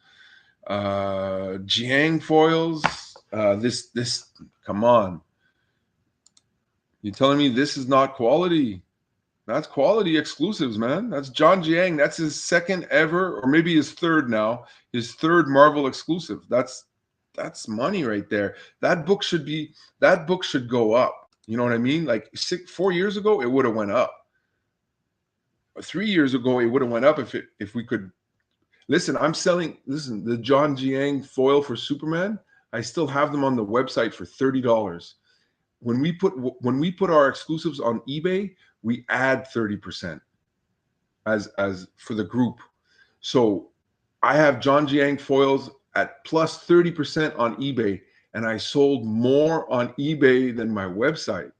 Jiang foils. This, come on. You telling me this is not quality? That's quality exclusives, man. That's John Jiang. That's his second ever, or maybe his third now. His third Marvel exclusive. That's money right there. That book should go up. You know what I mean? Like 4 years ago, it would have went up. 3 years ago, it would have went up if we could. Listen, listen, the John Jiang foil for Superman, I still have them on the website for $30. When we put our exclusives on eBay, we add 30% as for the group. So I have John Jiang foils at plus 30% on eBay, and I sold more on eBay than my website.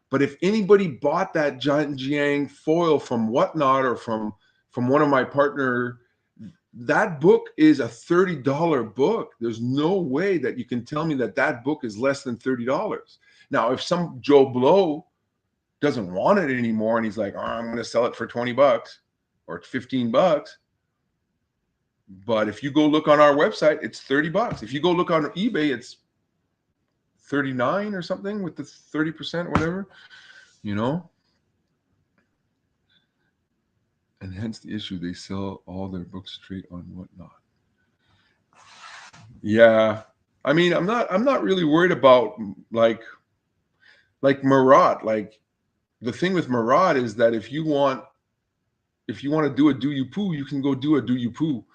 But if anybody bought that John Jiang foil from Whatnot or from one of my partner, that book is a $30 book. There's no way that you can tell me that book is less than $30. Now, if some Joe Blow doesn't want it anymore and he's like, I'm going to sell it for $20 or $15. But if you go look on our website, it's $30. If you go look on eBay, it's 39 or something with the 30%, whatever, And hence the issue, they sell all their books straight on Whatnot. Yeah. I mean, I'm not really worried about like Marat. Like the thing with Marat is that if you want to do a do you poo, you can go do a do you poo,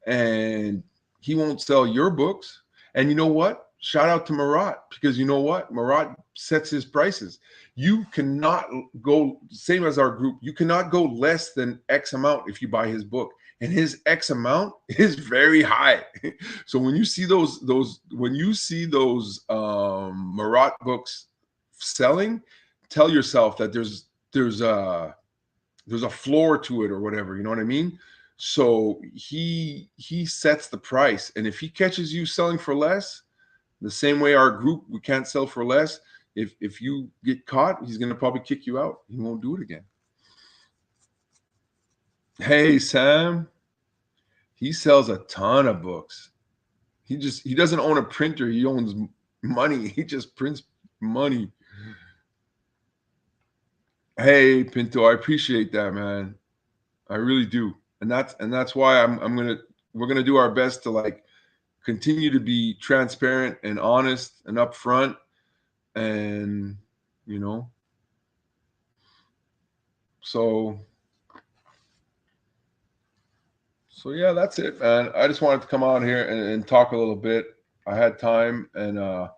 and he won't sell your books. And you know what? Shout out to Marat, because you know what? Marat sets his prices. You cannot go, same as our group, you cannot go less than X amount if you buy his book. And his X amount is very high. So when you see those Marat books selling, tell yourself that there's a floor to it or whatever, you know what I mean? So he sets the price, and if he catches you selling for less, the same way our group, we can't sell for less. If you get caught, he's going to probably kick you out. He won't do it again. Hey, Sam, he sells a ton of books. He doesn't own a printer. He owns money. He just prints money. Hey, Pinto, I appreciate that, man. I really do. And that's why we're gonna do our best to like continue to be transparent and honest and upfront, and so yeah, that's it, man. I just wanted to come on here and talk a little bit. I had time, and I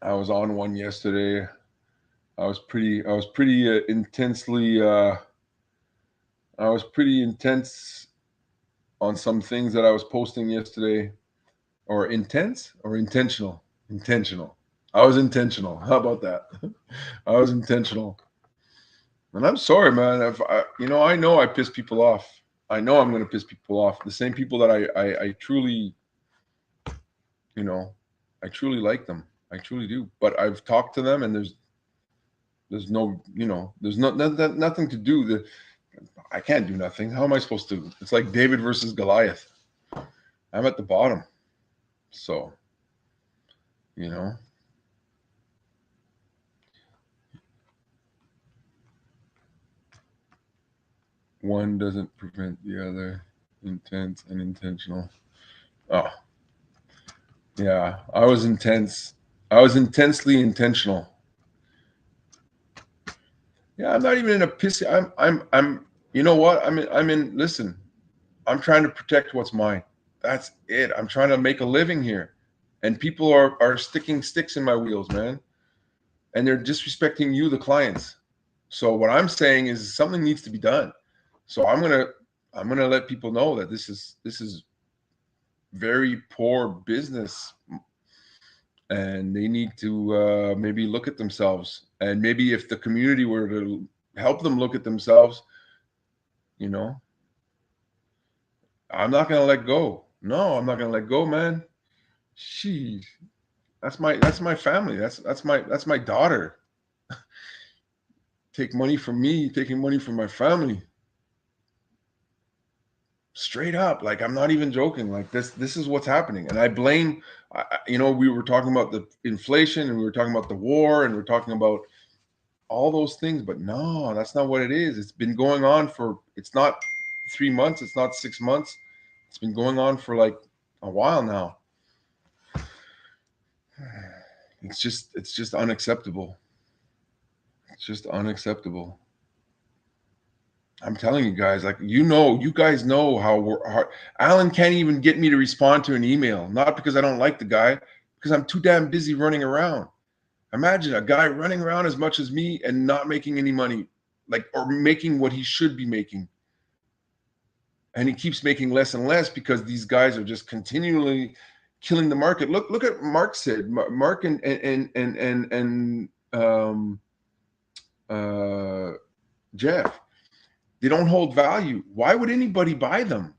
was on one yesterday. I was pretty intensely I was pretty intense on some things that I was posting yesterday. Or intense or intentional? Intentional. I was intentional. How about that? I was intentional. And I'm sorry, man. If I know I piss people off. I know I'm going to piss people off. The same people that I truly, I truly like them. I truly do. But I've talked to them, and there's no, there's nothing to do. I can't do nothing. How am I supposed to? It's like David versus Goliath. I'm at the bottom. So, one doesn't prevent the other. Intense and intentional. Oh, Yeah, I was intense. I was intensely intentional. Yeah, I'm not even in a pissy. I'm. You know what? I'm in. Listen, I'm trying to protect what's mine. That's it. I'm trying to make a living here, and people are sticking sticks in my wheels, man, and they're disrespecting you, the clients. So what I'm saying is something needs to be done. So I'm gonna let people know that this is very poor business, and they need to maybe look at themselves, and maybe if the community were to help them look at themselves, you know, I'm not gonna let go. No, I'm not gonna let go, man. Sheesh, that's my family. That's my daughter. Take money from me, taking money from my family. Straight up, like I'm not even joking. Like this is what's happening, and I blame. We were talking about the inflation, and we were talking about the war, and we are talking about all those things, but no, that's not what it is. It's been going on for. It's not 3 months. It's not 6 months. It's been going on for like a while now. It's just unacceptable. It's just unacceptable. I'm telling you guys, like you guys know how hard. Alan can't even get me to respond to an email, not because I don't like the guy, because I'm too damn busy running around. Imagine a guy running around as much as me and not making any money, like or making what he should be making, and he keeps making less and less because these guys are just continually killing the market. Look at Mark said. Mark and uh, Jeff. They don't hold value. Why would anybody buy them?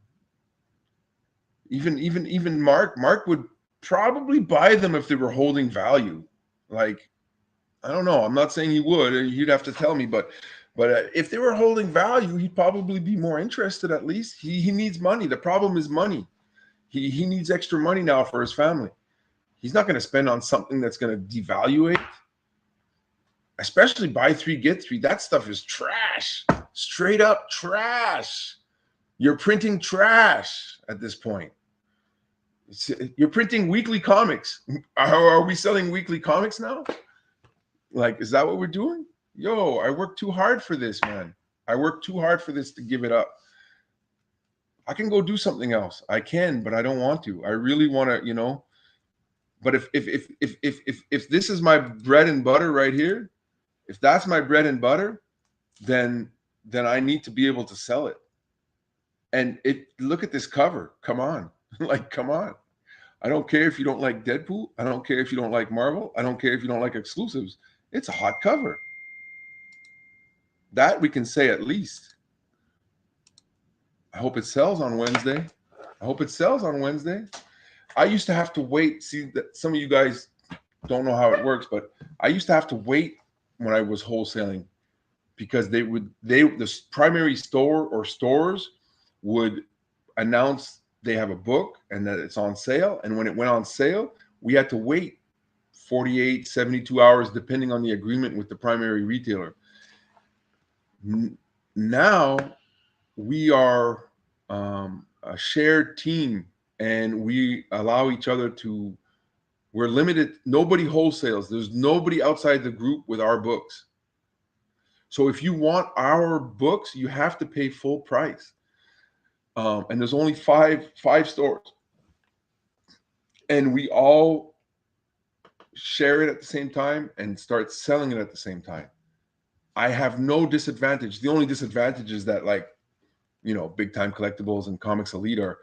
Even Mark would probably buy them if they were holding value. Like I don't know. I'm not saying he would. He'd have to tell me, but if they were holding value, he'd probably be more interested. At least he needs money. The problem is money. He needs extra money now for his family. He's not going to spend on something that's going to devaluate, especially buy three get three. That stuff is trash, straight up trash. You're printing trash at this point. You're printing weekly comics. Are we selling weekly comics now? Like, is that what we're doing? Yo, I worked too hard for this, man. I worked too hard for this to give it up. I can go do something else. I can, but I don't want to. I really want to. But if this is my bread and butter right here, if that's my bread and butter, then I need to be able to sell it. And look at this cover. Come on. Like, come on. I don't care if you don't like Deadpool. I don't care if you don't like Marvel. I don't care if you don't like exclusives. It's a hot cover. That we can say at least. I hope it sells on Wednesday. I hope it sells on Wednesday. I used to have to wait. See, that some of you guys don't know how it works, but I used to have to wait when I was wholesaling because the primary store or stores would announce they have a book and that it's on sale. And when it went on sale, we had to wait 48, 72 hours, depending on the agreement with the primary retailer. Now we are a shared team, and we allow each other to. We're limited. Nobody wholesales. There's nobody outside the group with our books. So if you want our books, you have to pay full price. And there's only five stores, and we all share it at the same time and start selling it at the same time. I have no disadvantage. The only disadvantage is that, like, Big Time Collectibles and Comics Elite are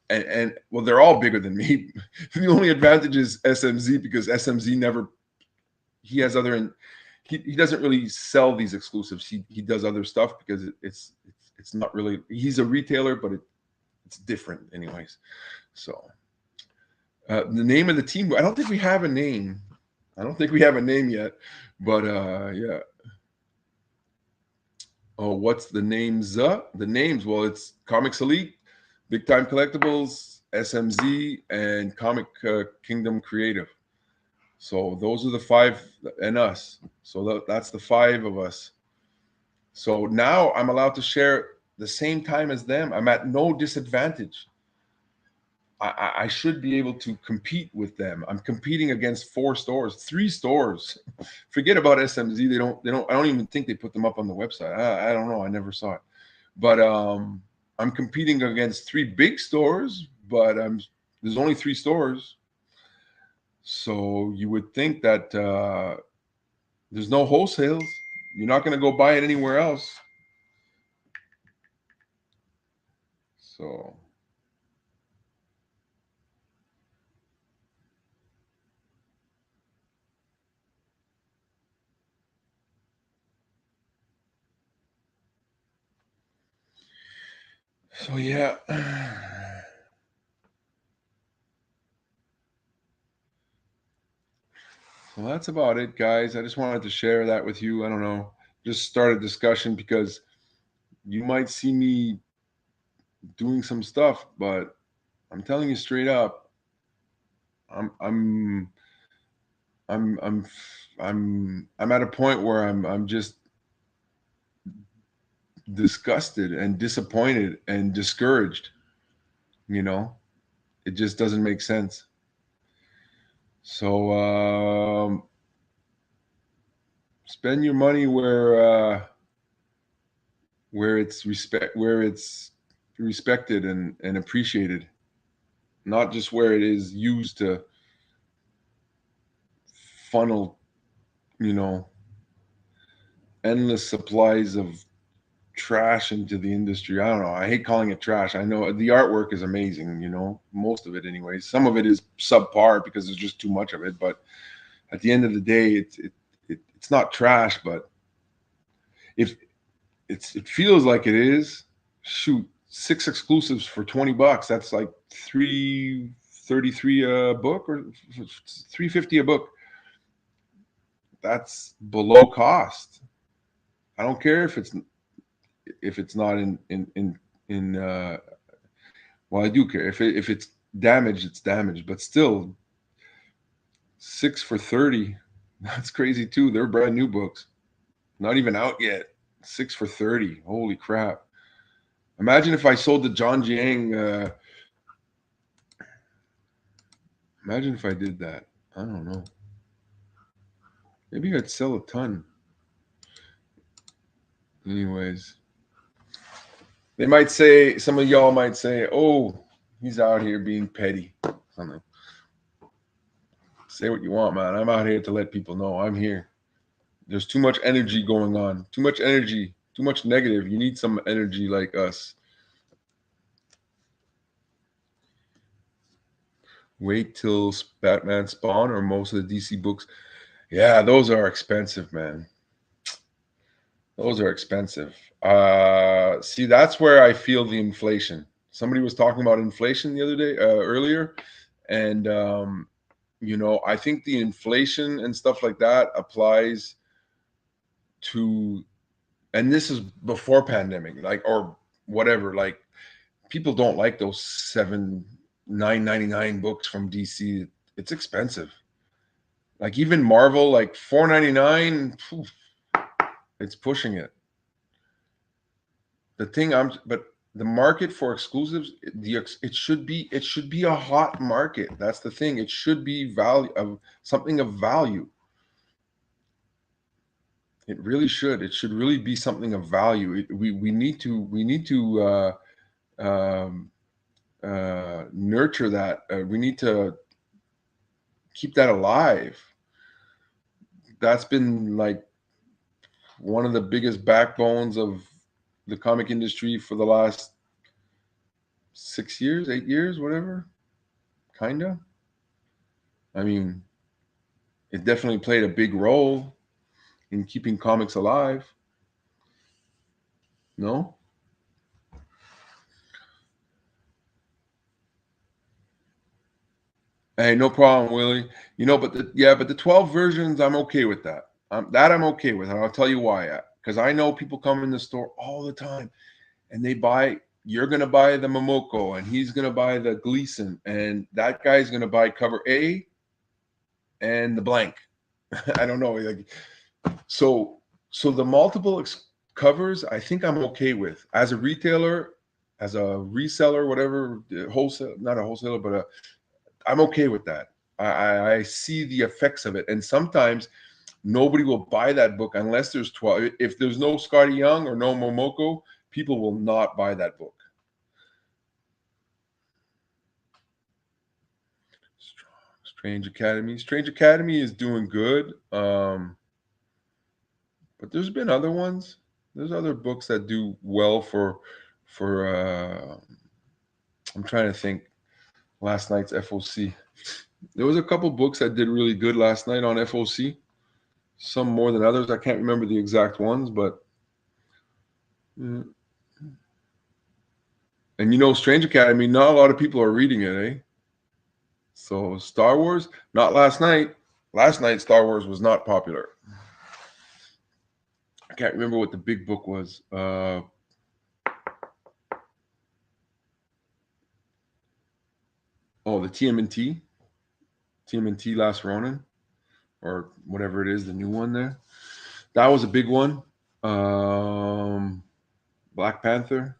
and well, they're all bigger than me. The only advantage is SMZ because SMZ never he has other and he doesn't really sell these exclusives. He does other stuff because it's not really, he's a retailer, but it's different anyways. So the name of the team, I don't think we have a name. I don't think we have a name yet, but yeah. Oh, what's the names? The names. Well, it's Comics Elite, Big Time Collectibles, SMZ, and Comic Kingdom Creative. So those are the five, and us. So that's the five of us. So now I'm allowed to share the same time as them. I'm at no disadvantage. I should be able to compete with them. I'm competing against 4 stores, 3 stores. Forget about SMZ. I don't even think they put them up on the website. I don't know. I never saw it. But I'm competing against 3 big stores, but there's only 3 stores. So you would think that there's no wholesales. You're not going to go buy it anywhere else. So yeah. Well, that's about it, guys. I just wanted to share that with you. I don't know, just start a discussion because you might see me doing some stuff, but I'm telling you straight up, I'm I'm I'm I'm I'm at a point where I'm just disgusted and disappointed and discouraged. You know, it just doesn't make sense. So spend your money where it's respected and appreciated, not just where it is used to funnel, you know, endless supplies of trash into the industry. I don't know. I hate calling it trash. I know the artwork is amazing, most of it anyways. Some of it is subpar because there's just too much of it, but at the end of the day, it's not trash, but if it feels like it is, shoot, 6 exclusives for $20. That's like 333 a book or 350 a book. That's below cost. I don't care if it's not in well, I do care. If it's damaged, it's damaged, but still 6 for 30. That's crazy too. They're brand new books. Not even out yet. 6 for 30. Holy crap. Imagine if I sold the John Jiang. Imagine if I did that. I don't know. Maybe I'd sell a ton. Anyways, they might say, some of y'all might say, oh, he's out here being petty. Something. Say what you want, man. I'm out here to let people know I'm here. There's too much energy going on. Too much energy. Too much negative. You need some energy like us. Wait till Batman Spawn or most of the DC books. Yeah, those are expensive, man. Those are expensive. See, that's where I feel the inflation. Somebody was talking about inflation the other day, earlier, and I think the inflation and stuff like that applies to, and this is before pandemic, like, or whatever. Like, people don't like those 9.99 books from DC. It's expensive. Like even Marvel, like $4.99. It's pushing it. But the market for exclusives, it should be a hot market. That's the thing. It should be value of something of value. It really should. It should really be something of value. We need to nurture that. We need to keep that alive. That's been like one of the biggest backbones of the comic industry for the last 6 years, 8 years, whatever. Kinda. I mean, it definitely played a big role in keeping comics alive. No? Hey, no problem, Willie. But the 12 versions, I'm okay with that. That I'm okay with, and I'll tell you why. Because I know people come in the store all the time, and they buy. You're gonna buy the Momoko, and he's gonna buy the Gleason, and that guy's gonna buy cover A and the blank. I don't know. Like, so the multiple covers, I think I'm okay with. As a retailer, as a reseller, whatever, wholesale, not a wholesaler, but I'm okay with that. I see the effects of it. And sometimes nobody will buy that book unless there's 12. If there's no Scotty Young or no Momoko, people will not buy that book. Strange Academy. Strange Academy is doing good. But there's been other ones. There's other books that do well for I'm trying to think. Last night's FOC. There was a couple books that did really good last night on FOC. Some more than others. I can't remember the exact ones, but and Strange Academy, not a lot of people are reading it, eh? So Star Wars, not last night. Last night Star Wars was not popular. I can't remember what the big book was. The TMNT Last Ronin, or whatever it is, the new one there. That was a big one. Black Panther.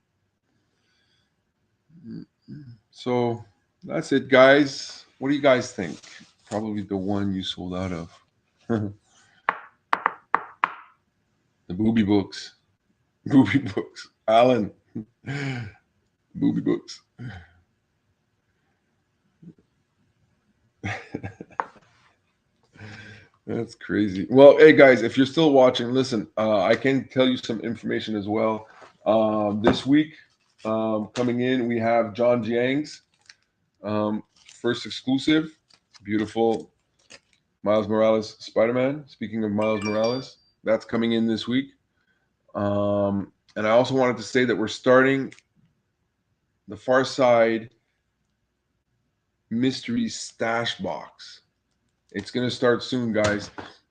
So that's it, guys. What do you guys think? Probably the one you sold out of. The booby books. Booby books. Alan. Booby books. That's crazy. Well, hey guys, if you're still watching, listen, I can tell you some information as well. This week, coming in, we have John Jiang's first exclusive, beautiful Miles Morales Spider-Man. Speaking of Miles Morales, that's coming in this week. And I also wanted to say that we're starting the Pharcyde Mystery Stash Box. It's going to start soon, guys.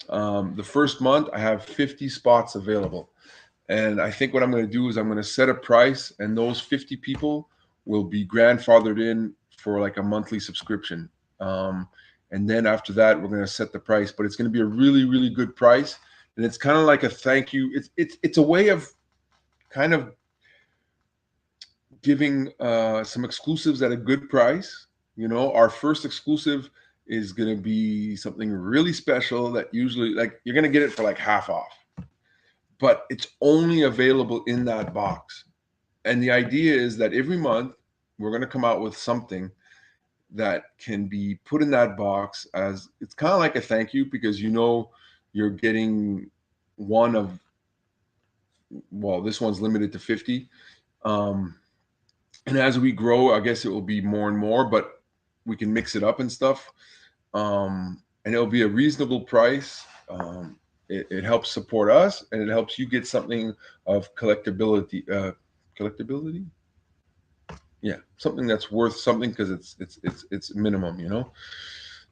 The first month, I have 50 spots available. And I think what I'm going to do is I'm going to set a price, and those 50 people will be grandfathered in for like a monthly subscription. And then after that, we're going to set the price. But it's going to be a really, really good price. And it's kind of like a thank you. It's a way of kind of giving some exclusives at a good price. Our first exclusive is going to be something really special that usually, like, you're going to get it for like half off, but it's only available in that box. And the idea is that every month we're going to come out with something that can be put in that box, as it's kind of like a thank you, because you're getting one of, well, this one's limited to 50. And as we grow, I guess it will be more and more, but we can mix it up and stuff. And it'll be a reasonable price. It helps support us, and it helps you get something of collectability. Collectability, yeah, something that's worth something, because it's minimum.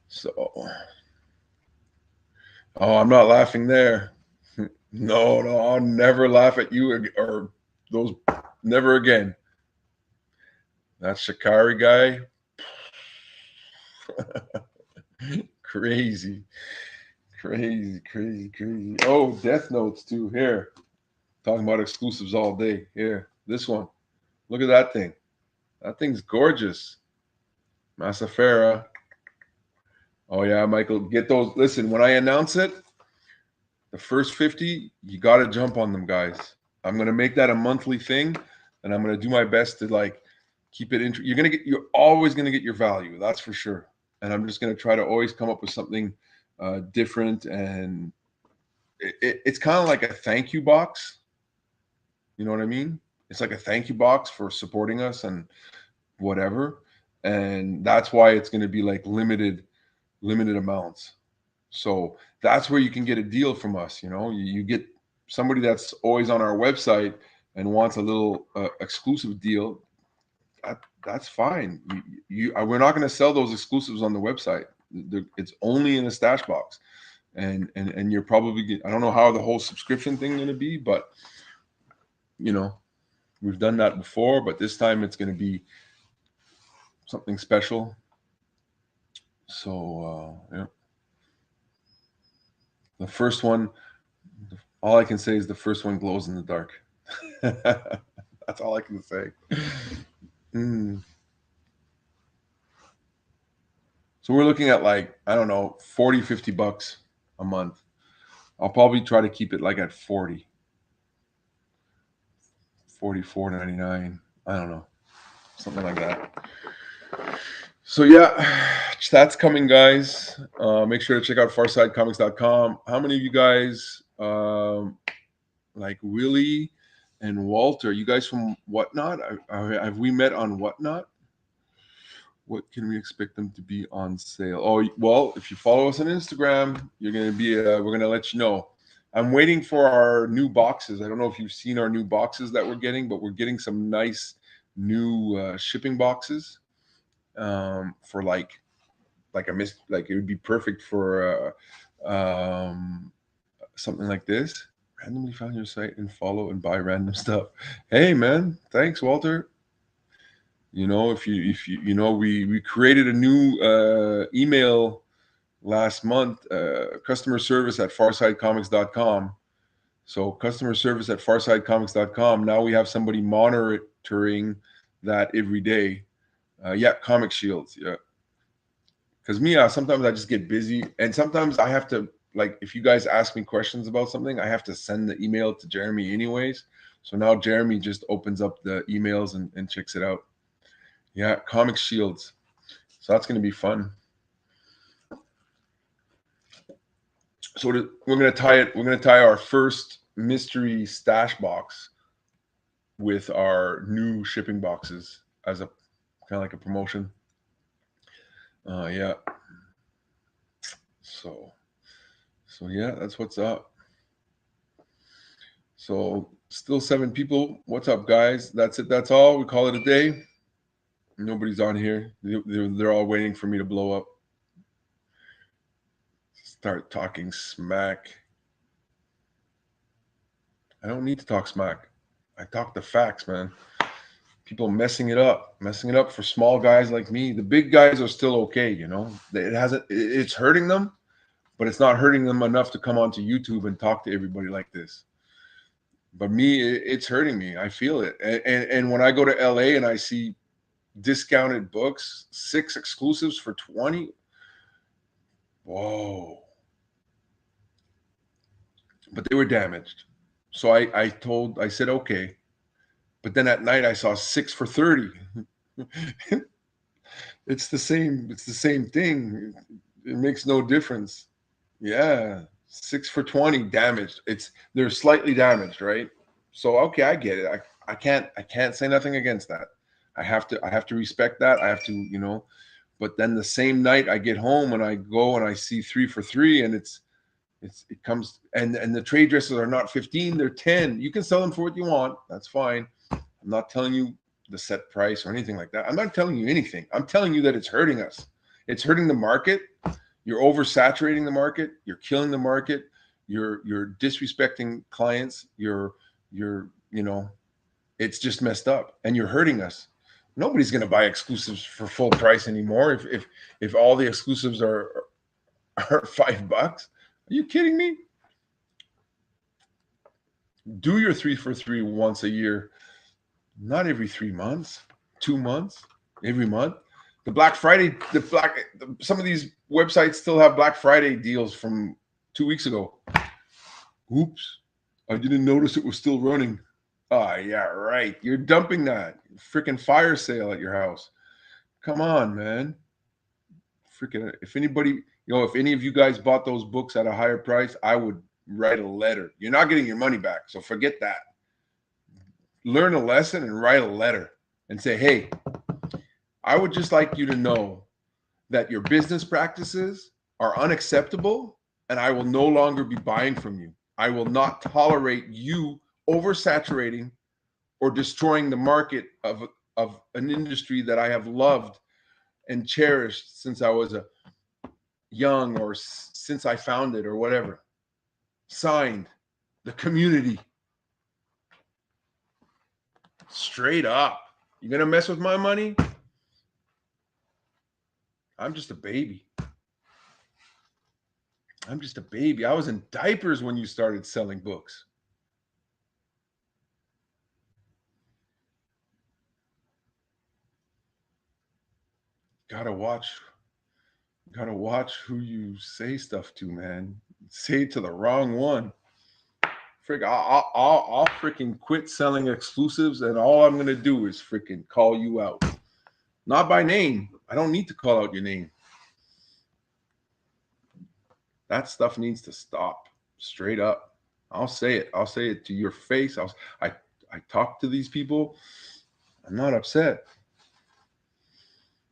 So, I'm not laughing there. No, I'll never laugh at you or those. Never again. That Shikari guy. Crazy. Oh, Death Notes too. Here, talking about exclusives all day. Here, this one. Look at that thing. That thing's gorgeous. Massafera. Oh yeah, Michael, get those. Listen, when I announce it, the first 50, you got to jump on them, guys. I'm gonna make that a monthly thing, and I'm gonna do my best to like keep it. You're always gonna get your value. That's for sure. And I'm just gonna try to always come up with something different, and it's kind of like a thank you box. You know what I mean? It's like a thank you box for supporting us and whatever. And that's why it's going to be like limited amounts. So that's where you can get a deal from us. You get somebody that's always on our website and wants a little exclusive deal. That's fine. We're not going to sell those exclusives on the website. It's only in the stash box. And you're probably, I don't know how the whole subscription thing is going to be, but we've done that before, but this time it's going to be something special. So yeah, the first one, all I can say is the first one glows in the dark. That's all I can say. Mm. So we're looking at like, I don't know, 40, $50 a month. I'll probably try to keep it like at 40, 44.99. I don't know, something like that. So yeah, that's coming, guys. Make sure to check out farsidecomics.com. How many of you guys, like Willie and Walter, you guys from Whatnot? Have we met on Whatnot? What can we expect them to be on sale? Oh, well, if you follow us on Instagram, you're gonna be. We're gonna let you know. I'm waiting for our new boxes. I don't know if you've seen our new boxes that we're getting, but we're getting some nice new shipping boxes for like a miss. Like it would be perfect for something like this. Randomly found your site and follow and buy random stuff. Hey man, thanks Walter. You know, if you we created a new email last month, customer service at farsidecomics.com. So customer service at farsidecomics.com. Now we have somebody monitoring that every day. Yeah, Comic Shields. Yeah, because me, sometimes I just get busy, and sometimes I have to, like, if you guys ask me questions about something, I have to send the email to Jeremy anyways. So now Jeremy just opens up the emails and checks it out. Yeah, Comic Shields. So that's going to be fun. So we're going to tie it. We're going to tie our first mystery stash box with our new shipping boxes as a kind of like a promotion. Yeah. So yeah, that's what's up. So still 7 people. What's up, guys? That's it. That's all. We call it a day. Nobody's on here. They're all waiting for me to blow up. Start talking smack. I don't need to talk smack. I talk the facts, man. People messing it up for small guys like me. The big guys are still okay, you know. It hasn't. It's hurting them, but it's not hurting them enough to come onto YouTube and talk to everybody like this. But me, it's hurting me. I feel it. And when I go to LA and I see discounted books, 6 exclusives for 20, whoa. But they were damaged. So I said, okay. But then at night I saw 6 for 30. It's the same thing. It makes no difference. Yeah. 6 for 20 damaged. They're slightly damaged, right? So okay, I get it. I can't say nothing against that. I have to respect that. I have to, but then the same night I get home and I go and I see 3 for 3 and it comes and the trade dresses are not 15, they're 10. You can sell them for what you want. That's fine. I'm not telling you the set price or anything like that. I'm not telling you anything. I'm telling you that it's hurting us. It's hurting the market. You're oversaturating the market. You're killing the market. You're disrespecting clients. It's just messed up, and you're hurting us. Nobody's going to buy exclusives for full price anymore. If all the exclusives are $5, are you kidding me? Do your 3 for 3 once a year, not every 3 months, 2 months, every month. The Black Friday, some of these websites still have Black Friday deals from 2 weeks ago. Oops, I didn't notice it was still running. Ah, yeah, right. You're dumping that freaking fire sale at your house. Come on, man. Freaking, if anybody, if any of you guys bought those books at a higher price, I would write a letter. You're not getting your money back, so forget that. Learn a lesson and write a letter and say, hey, I would just like you to know that your business practices are unacceptable and I will no longer be buying from you. I will not tolerate you oversaturating or destroying the market of an industry that I have loved and cherished since I was a young or since I found it or whatever. Signed, the community. Straight up. You gonna mess with my money? I'm just a baby. I'm just a baby. I was in diapers when you started selling books. gotta watch who you say stuff to, man. Say it to the wrong one. Frick, I'll freaking quit selling exclusives, and all I'm gonna do is freaking call you out. Not by name. I don't need to call out your name. That stuff needs to stop. Straight up. I'll say it. I'll say it to your face. I I talk to these people. I'm not upset.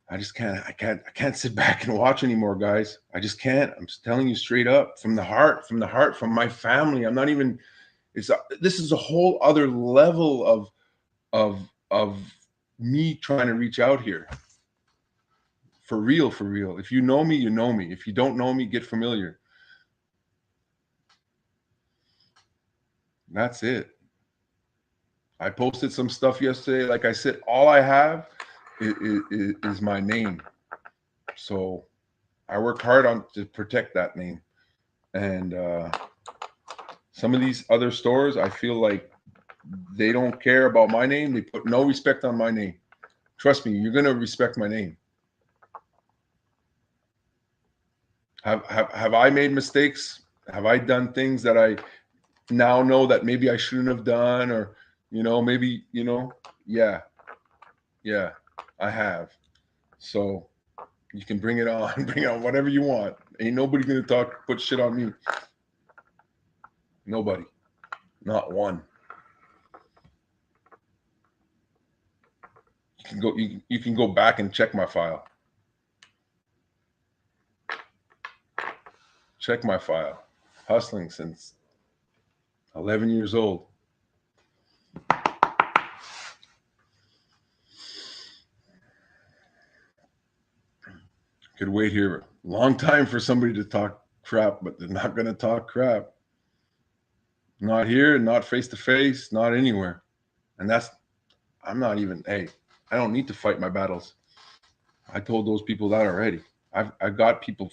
I just can't. I can't sit back and watch anymore, guys. I just can't. I'm just telling you straight up, from the heart, from my family. I'm not even. This is a whole other level of me trying to reach out here. For real, for real. If you know me, you know me. If you don't know me, get familiar. That's it. I posted some stuff yesterday. Like I said, all I have is my name. So I work hard on to protect that name. And some of these other stores, I feel like they don't care about my name. They put no respect on my name. Trust me, you're gonna respect my name. Have I made mistakes? Have I done things that I now know that maybe I shouldn't have done, or maybe yeah, yeah, I have. So you can bring it on, bring on whatever you want. Ain't nobody gonna put shit on me. Nobody, not one. You can go back and check my file. Check my file. Hustling since 11 years old. Could wait here a long time for somebody to talk crap, but they're not going to talk crap. Not here, not face to face, not anywhere. And I'm not even, hey, I don't need to fight my battles. I told those people that already. I got people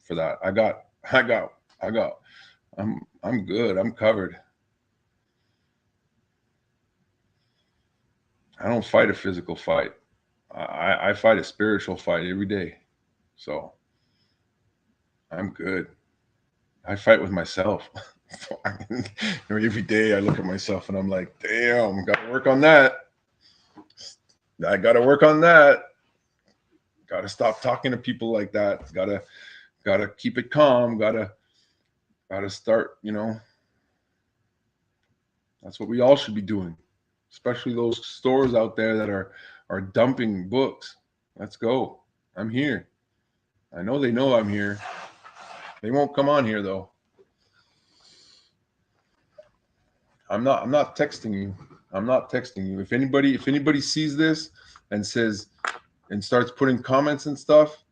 for that. I got. I'm good. I'm covered. I don't fight a physical fight. I fight a spiritual fight every day. So I'm good. I fight with myself. Every day I look at myself and I'm like, damn, got to work on that. I got to work on that. Got to stop talking to people like that. Got to keep it calm. Got to start, that's what we all should be doing. Especially those stores out there that are dumping books. Let's go. I'm here. I know they know I'm here. They won't come on here though. I'm not texting you. I'm not texting you. If anybody sees this and says and starts putting comments and stuff,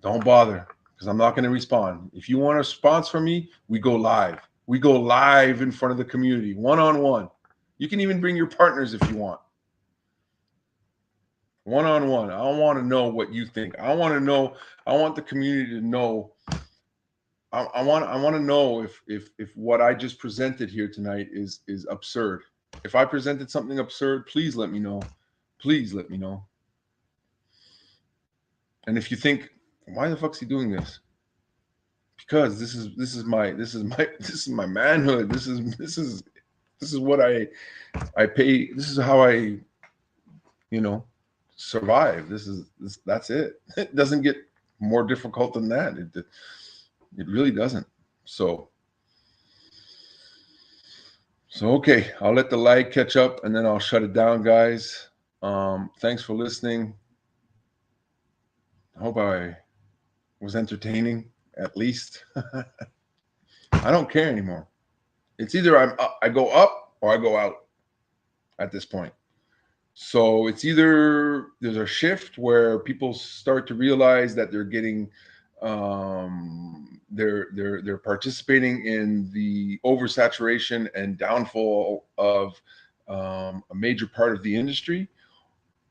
don't bother, because I'm not going to respond. If you want a response from me, we go live. We go live in front of the community, one-on-one. You can even bring your partners if you want. One-on-one. I want to know what you think. I want the community to know. I want to know if what I just presented here tonight is absurd. If I presented something absurd, please let me know. Please let me know. And if you think, why the fuck's he doing this? Because this is my manhood. This is what I pay. This is how I survive. That's it. It doesn't get more difficult than that. It really doesn't. So okay, I'll let the lag catch up and then I'll shut it down, guys. Thanks for listening. I hope I was entertaining at least. I don't care anymore. It's either I go up or I go out at this point. So it's either there's a shift where people start to realize that they're getting they're participating in the oversaturation and downfall of a major part of the industry,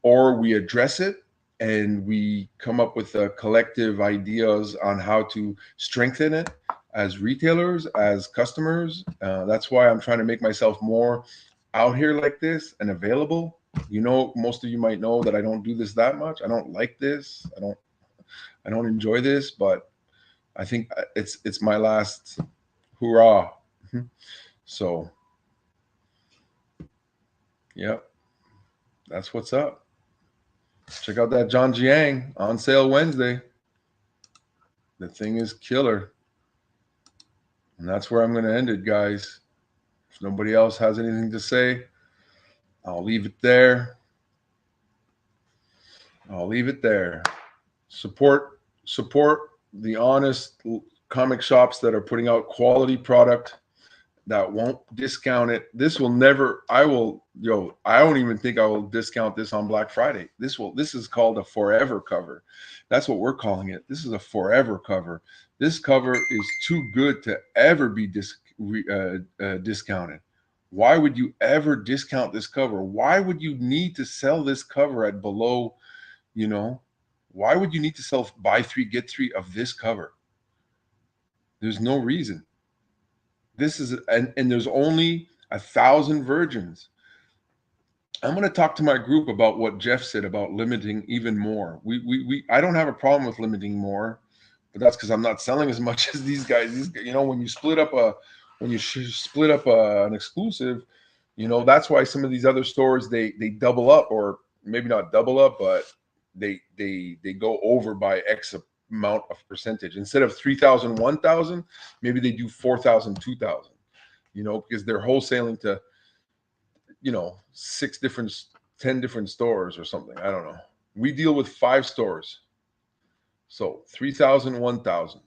or we address it and we come up with collective ideas on how to strengthen it as retailers, as customers. That's why I'm trying to make myself more out here like this and available. You know, most of you might know that I don't do this that much. I don't like this. I don't enjoy this, but I think it's my last hurrah. So, yeah, that's what's up. Check out that John Jiang on sale Wednesday. The thing is killer. And that's where I'm going to end it, guys. If nobody else has anything to say, I'll leave it there. I'll leave it there. Support the honest comic shops that are putting out quality product that won't discount it. This will never, I don't even think I will discount this on Black Friday. This is called a forever cover. That's what we're calling it. This is a forever cover. This cover is too good to ever be discounted. Why would you ever discount this cover? Why would you need to sell this cover at below, you know, why would you need to sell buy three, get three of this cover? There's no reason. This is and there's only 1,000 virgins. I'm going to talk to my group about what Jeff said about limiting even more. We I don't have a problem with limiting more, but that's because I'm not selling as much as these guys. When you split up an exclusive, that's why some of these other stores they double up, or maybe not double up, but they go over by X amount of percentage. Instead of 3,000, 1,000, maybe they do 4,000, 2,000. Because they're wholesaling to 10 different stores or something. I don't know. We deal with 5 stores, so 3,000, 1,000.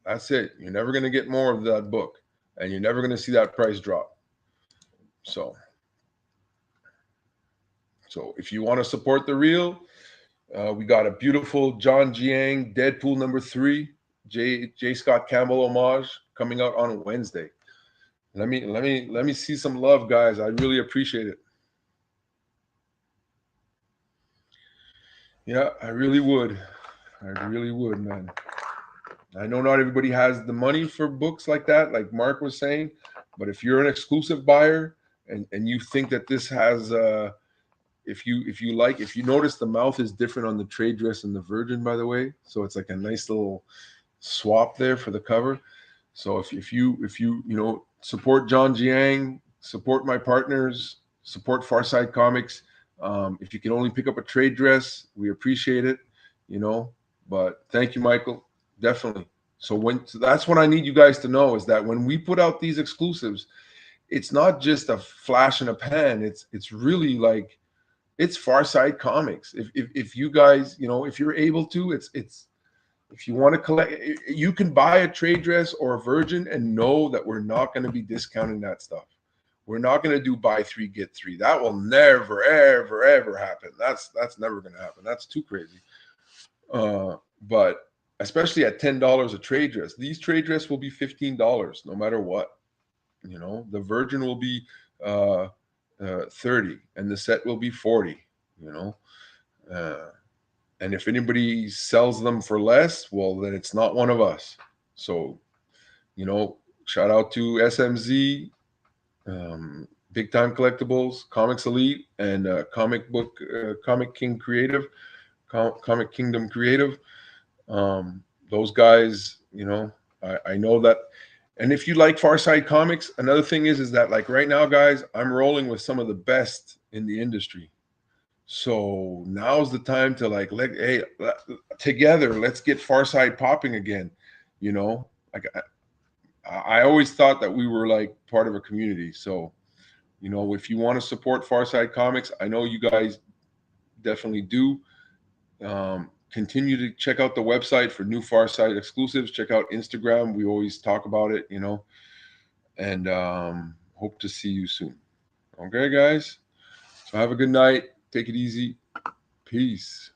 That's it. You're never going to get more of that book, and you're never going to see that price drop. So if you want to support the real, we got a beautiful John Jiang Deadpool #3 J. Scott Campbell homage coming out on Wednesday. Let me see some love, guys. I really appreciate it. Yeah, I really would. I really would, man. I know not everybody has the money for books like that, like Mark was saying, but if you're an exclusive buyer and you think that this has if you notice the mouth is different on the trade dress and the Virgin, by the way, so it's like a nice little swap there for the cover. So if you support John Jiang, support my partners, support Pharcyde Comics. If you can only pick up a trade dress, we appreciate it. But thank you, Michael. Definitely. So that's what I need you guys to know, is that when we put out these exclusives, it's not just a flash in a pan. It's really like, it's Pharcyde Comics. If you guys, if you're able to, it's if you want to collect, you can buy a trade dress or a Virgin and know that we're not going to be discounting that stuff. We're not going to do buy 3 get 3. That will never ever ever happen. That's never going to happen. That's too crazy. But especially at $10 a trade dress, these trade dress will be $15 no matter what. The Virgin will be 30 and the set will be 40. And if anybody sells them for less, well, then it's not one of us. So, shout out to SMZ, Big Time Collectibles, Comics Elite, and Comic King Creative, Comic Kingdom Creative. Those guys, I know that. And if you like Pharcyde Comics, another thing is that, like, right now, guys, I'm rolling with some of the best in the industry. So now's the time to together, let's get Pharcyde popping again. Like I always thought that we were like part of a community. So, if you want to support Pharcyde Comics, I know you guys definitely do. Continue to check out the website for new Pharcyde exclusives. Check out Instagram. We always talk about it, and hope to see you soon. Okay, guys. So have a good night. Take it easy. Peace.